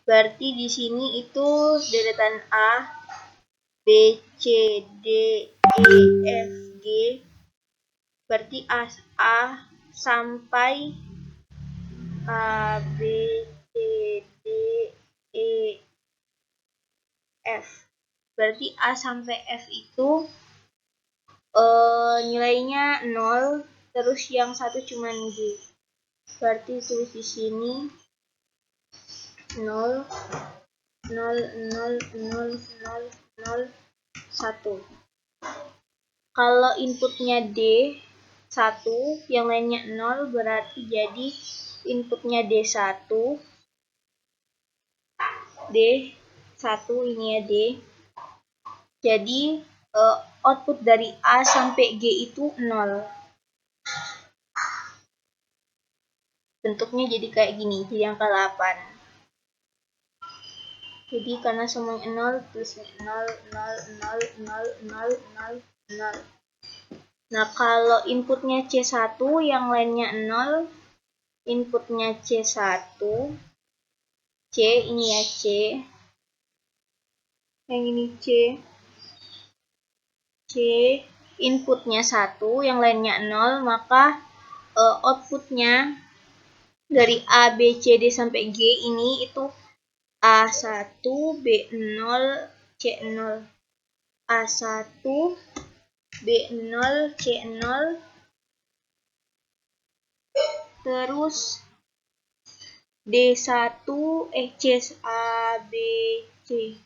Berarti di sini itu deretan A, B, C, D, E, F, G. Berarti A sampai A, B, C, D, E, F. Berarti A sampai F itu nilainya 0, terus yang satu cuman G. Berarti tulis di sini 0, 0, 0, 0, 0, 0, 1. Kalau inputnya D 1, yang lainnya 0, berarti jadi inputnya D1, D1 ini ya D. Jadi output dari A sampai G itu 0. Bentuknya jadi kayak gini, jadi angka 8. Jadi karena semuanya 0, tulisnya 0, 0, 0, 0, 0, 0, 0. Nah, kalau inputnya C1, yang lainnya 0, inputnya C1, C, ini ya C, yang ini C, inputnya 1, yang lainnya 0, maka outputnya dari A, B, C, D sampai G ini itu A1, B0, C0. A1, B0, C0, terus D1, C, A, B, C,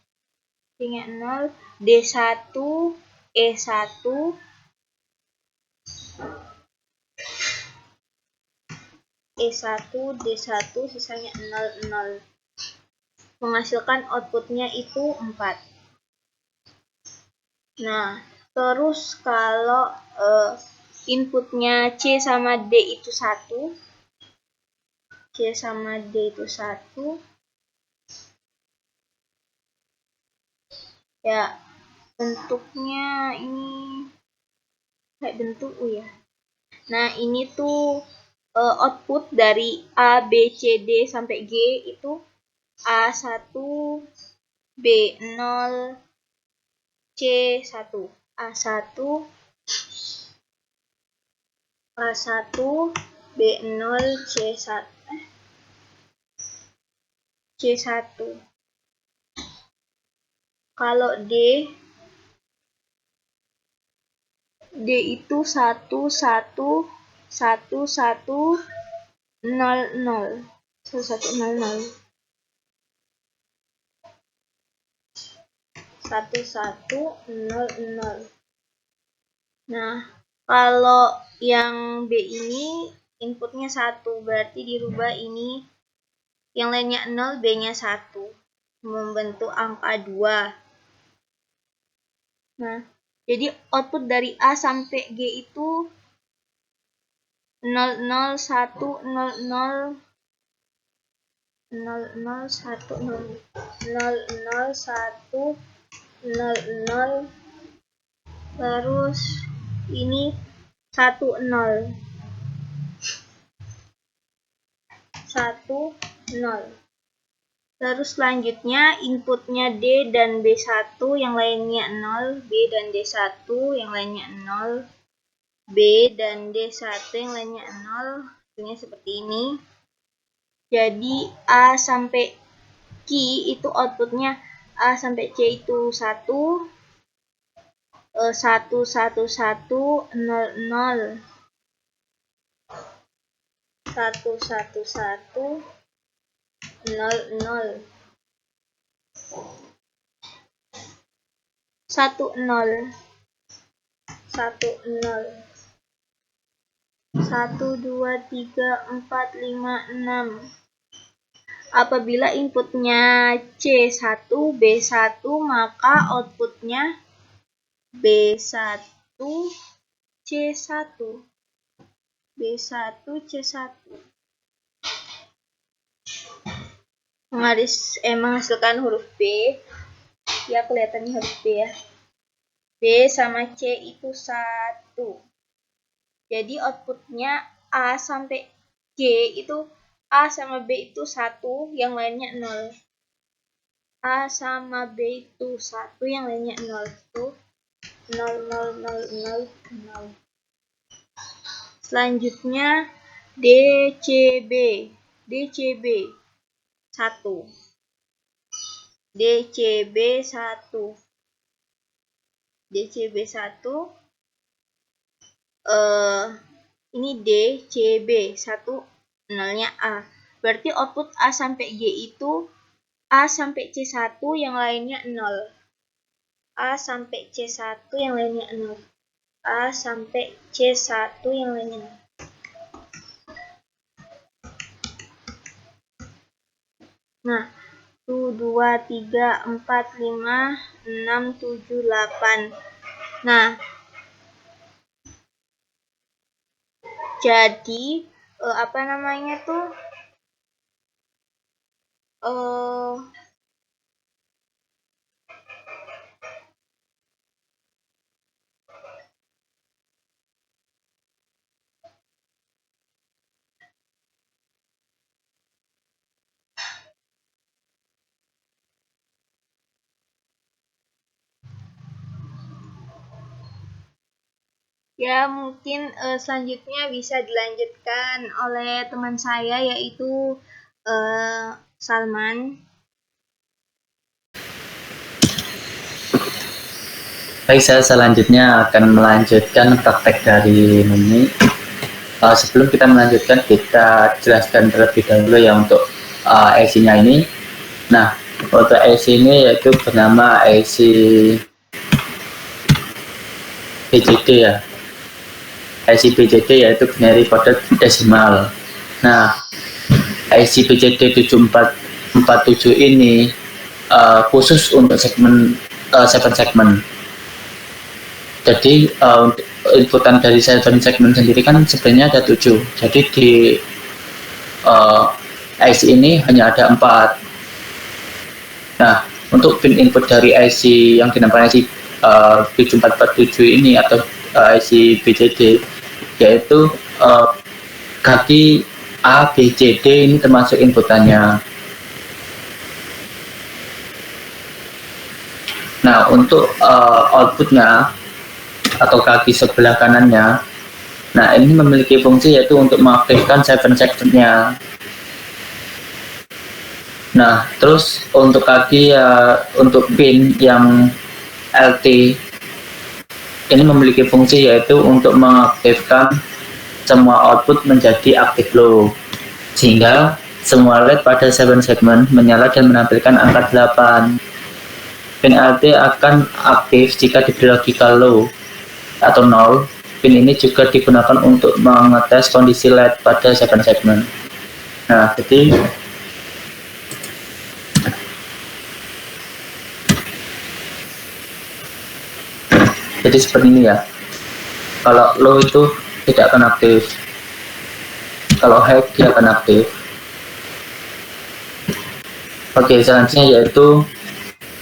C-nya 0, D1, E1, E1, D1, sisanya 0, 0. Menghasilkan outputnya itu 4. Nah, terus kalau inputnya C sama D itu 1, C sama D itu 1, ya bentuknya ini kayak bentuk ya. Nah, ini tuh output dari A, B, C, D sampai G itu A1, B0, C1. A1, A1, B0, C1. C1. Kalau D itu 1, 1, 1, 1, 0, 0. 1, 1, 0, 0. 1, 1, 0, 0. Nah, kalau yang B ini inputnya 1, berarti dirubah ini yang lainnya 0, B-nya 1. Membentuk angka 2. Nah, jadi output dari A sampai G itu 0, 0, 1, 0, 0, 0, 0, 1, 0, 0, 0, 1, 0, 0, terus ini 1, 0. 1, 0. Terus selanjutnya inputnya D dan B1, yang lainnya 0, B dan D1, yang lainnya 0, B dan D1, yang lainnya 0, hasilnya seperti ini. Jadi A sampai Q itu outputnya A sampai C itu 1, 1, 1, 1, 0, 0. 1, 1, 1, 0, 0. 1, 0. 1, 0. 1, 2, 3, 4, 5, 6. Apabila inputnya C1, B1, maka outputnya B1, C1. B1, C1. Menghasilkan huruf B. Ya, kelihatannya huruf B ya. B sama C itu 1. Jadi outputnya A sampai G itu A sama B itu 1, yang lainnya 0. A sama B itu 1, yang lainnya 0. Itu 0, 0, 0, 0, 0. Selanjutnya DCB. DCB 1. DCB 1. DCB 1. Ini DCB 1, nolnya A. Berarti output A sampai G itu A sampai C1, yang lainnya 0. A sampai C1, yang lainnya 0. A sampai C1, yang lainnya 0. Nah, 1, 2, 3, 4, 5, 6, 7, 8. Nah, jadi apa namanya tuh? Ya, mungkin selanjutnya bisa dilanjutkan oleh teman saya, yaitu Salman. Baik, saya selanjutnya akan melanjutkan praktek dari Nuni. Sebelum kita melanjutkan, kita jelaskan terlebih dahulu ya untuk IC-nya ini. Nah, untuk IC ini yaitu bernama IC BCD ya. IC BCD yaitu binary coded decimal. Nah, IC BCD 7447 ini khusus untuk segmen 7 segmen. Jadi inputan dari 7 segmen sendiri kan sebenarnya ada 7. Jadi di IC ini hanya ada 4. Nah, untuk pin input dari IC yang dinamakan IC 7447 ini atau IC BCD, yaitu kaki A, B, C, D ini termasuk inputannya. Nah, untuk outputnya atau kaki sebelah kanannya, nah ini memiliki fungsi yaitu untuk mengaktifkan 7 segmennya. Nah, terus untuk kaki untuk pin yang LT ini memiliki fungsi yaitu untuk mengaktifkan semua output menjadi aktif low, sehingga semua LED pada 7 segmen menyala dan menampilkan angka 8. Pin LT akan aktif jika diberi logika low atau 0. Pin ini juga digunakan untuk mengetes kondisi LED pada 7 segmen. Nah, jadi seperti ini ya. Kalau low itu tidak akan aktif, kalau high dia akan aktif. Oke, selanjutnya yaitu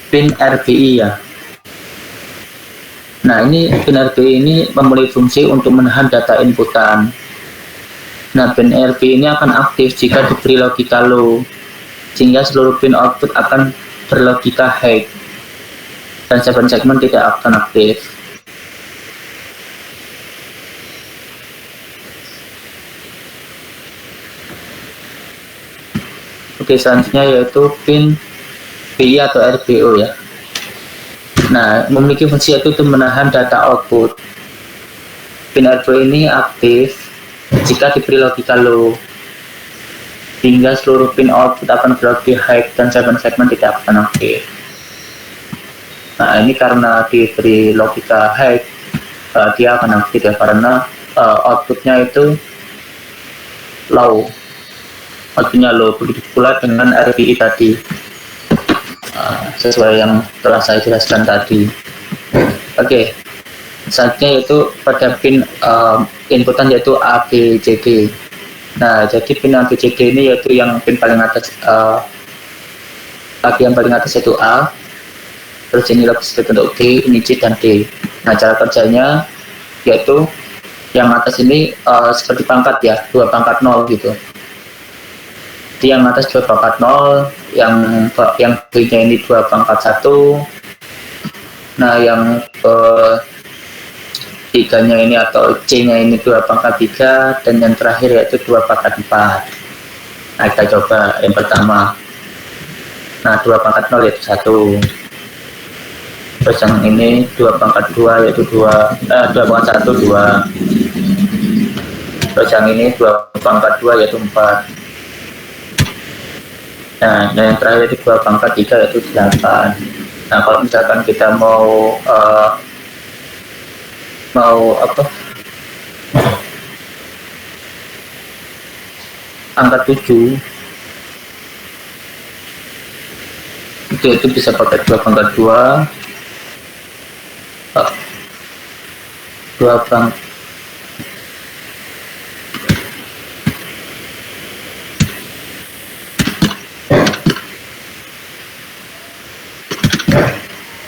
pin RBI ya. Nah, ini pin RBI ini memiliki fungsi untuk menahan data inputan. Nah, pin RBI ini akan aktif jika diberi logika low, sehingga seluruh pin output akan berlogika high dan 7 segmen tidak akan aktif. Oke, selanjutnya yaitu pin BI atau RBO ya. Nah, memiliki fungsi yaitu untuk menahan data output. Pin RBO ini aktif jika diberi logika low, hingga seluruh pin output akan berlogika high dan 7 segmen tidak akan aktif. Nah, ini karena diberi logika high, dia akan aktif ya, karena outputnya itu low, begitu pula dengan RPI tadi, sesuai yang telah saya jelaskan tadi. Oke, selanjutnya yaitu pada pin inputan yaitu A, B, C, D. Nah, jadi pin A, B, C, D ini yaitu yang pin paling atas, bagian paling atas yaitu A, terus ini lebih untuk D, ini C dan D. Nah, cara kerjanya yaitu yang atas ini seperti pangkat ya, 2 pangkat 0 gitu. Jadi yang atas 2 pangkat 0, yang B-nya ini 2 pangkat 1. Nah, yang tiganya ini atau C-nya ini 2 pangkat 3, dan yang terakhir yaitu 2 pangkat 4. Nah, kita coba yang pertama. Nah, 2 pangkat 0 yaitu 1. Terus yang ini 2 pangkat 2 yaitu 2 pangkat 1, 2. Terus yang ini 2 pangkat 2 yaitu 4. Nah, yang terakhir itu 2 pangkat 3 yaitu 8. Nah, kalau misalkan kita mau angka 7 itu bisa pakai 2 pangkat 2, 2 pangkat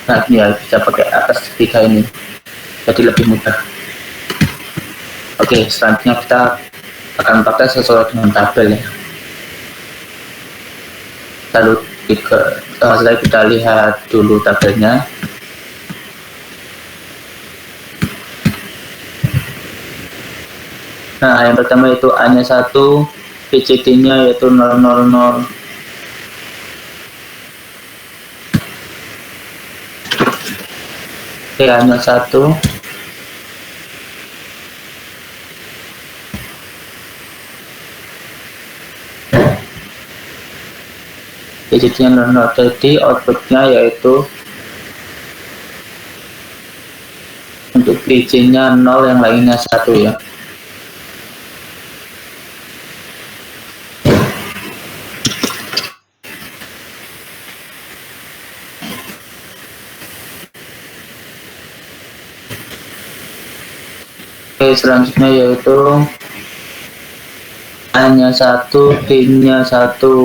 nah ini ya, bisa pakai atas 3 ini, jadi lebih mudah. Oke, selanjutnya kita akan pakai sesuai dengan tabel ya. Lalu setelah kita lihat dulu tabelnya. Nah, yang pertama itu A-nya 1, PCT-nya yaitu 000. A-nya 1, PCT-nya 0, jadi outputnya yaitu untuk PC-nya 0, yang lainnya 1 ya. Oke, selanjutnya yaitu A-nya 1, D-nya 1.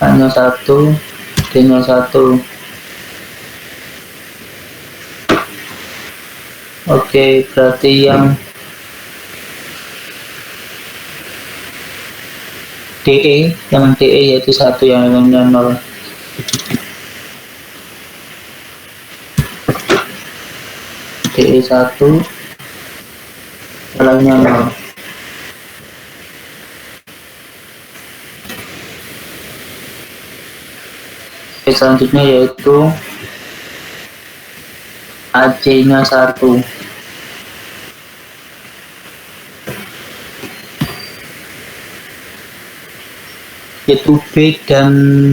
A-nya 1, D-nya 1. Oke, berarti yang DE yaitu 1, yang lainnya 0. DE 1, yang lainnya 0. Oke, selanjutnya yaitu AC-nya 1. Yaitu B dan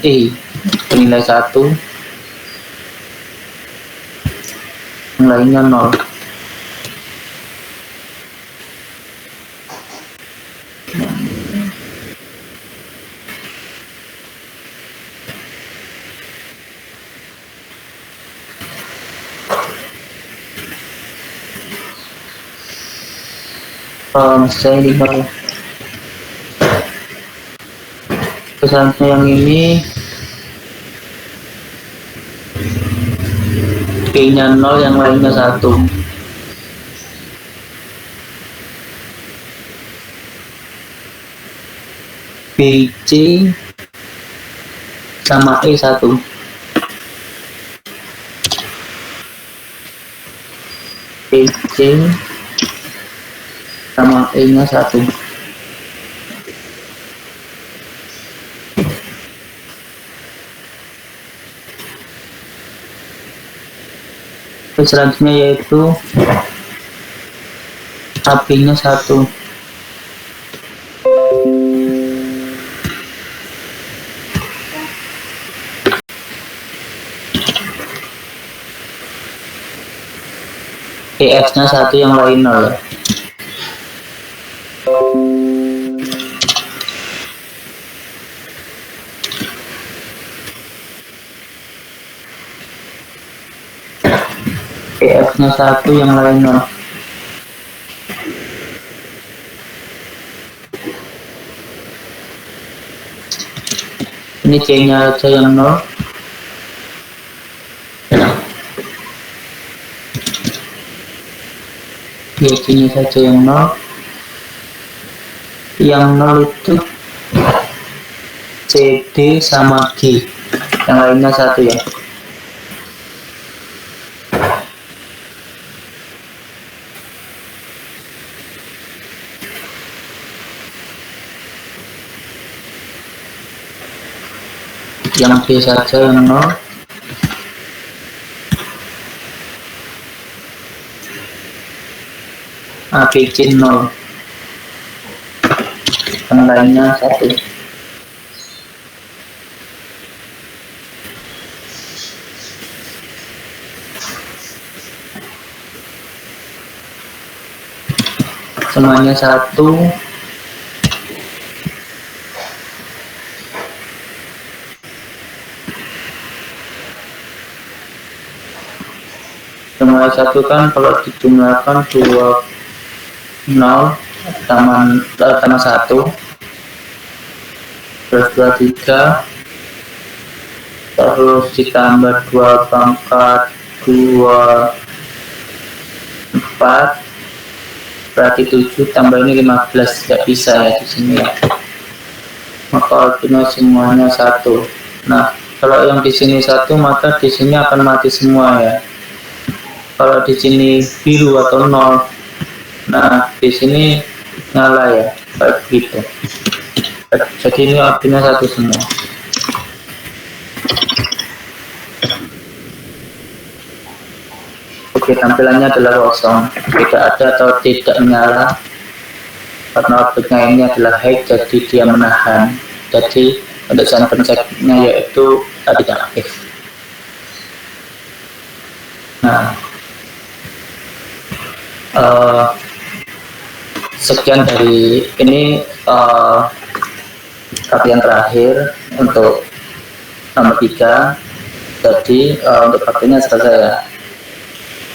E, nilai 1, yang lainnya 0. Saya lihat selanjutnya yang ini B-nya 0, yang lainnya 1. BC sama E 1. BC sama E-nya 1. Selanjutnya yaitu AB-nya 1. PX-nya 1 yang lain 0 ya. PX-nya 1 yang lain 0. Ini C-nya aja yang 0. C-nya saja yang 0. Yang 0 itu CD sama G. Yang lainnya 1 ya. Yang B saja yang 0. ABC 0. Yang lainnya 1. Semuanya 1. Semua 1 kan kalau dijumlahkan 2 0 tambah 1 terus 23 terus ditambah 2 pangkat 2 4 berarti 7 tambah ini 15, nggak bisa ya di sini ya. Maka artinya semuanya 1. Nah, kalau yang di sini 1 maka di sini akan mati semua ya. Kalau di sini biru atau 0, nah di sini nyala ya, kayak gitu. Jadi ini artinya 1 semua. Oke, tampilannya adalah kosong, tidak ada atau tidak menyala karena objeknya ini adalah high, jadi dia menahan. Jadi untuk sound pencetnya yaitu tidak aktif. Nah, sekian dari ini kajian terakhir untuk nomor 3. Jadi untuk praktiknya selesai ya.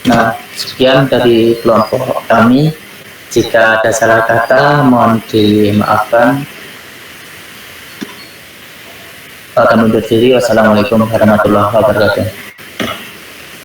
Nah, sekian dari kelompok kami. Jika ada salah kata mohon dimaafkan. Kami undur diri. Wassalamualaikum warahmatullahi wabarakatuh.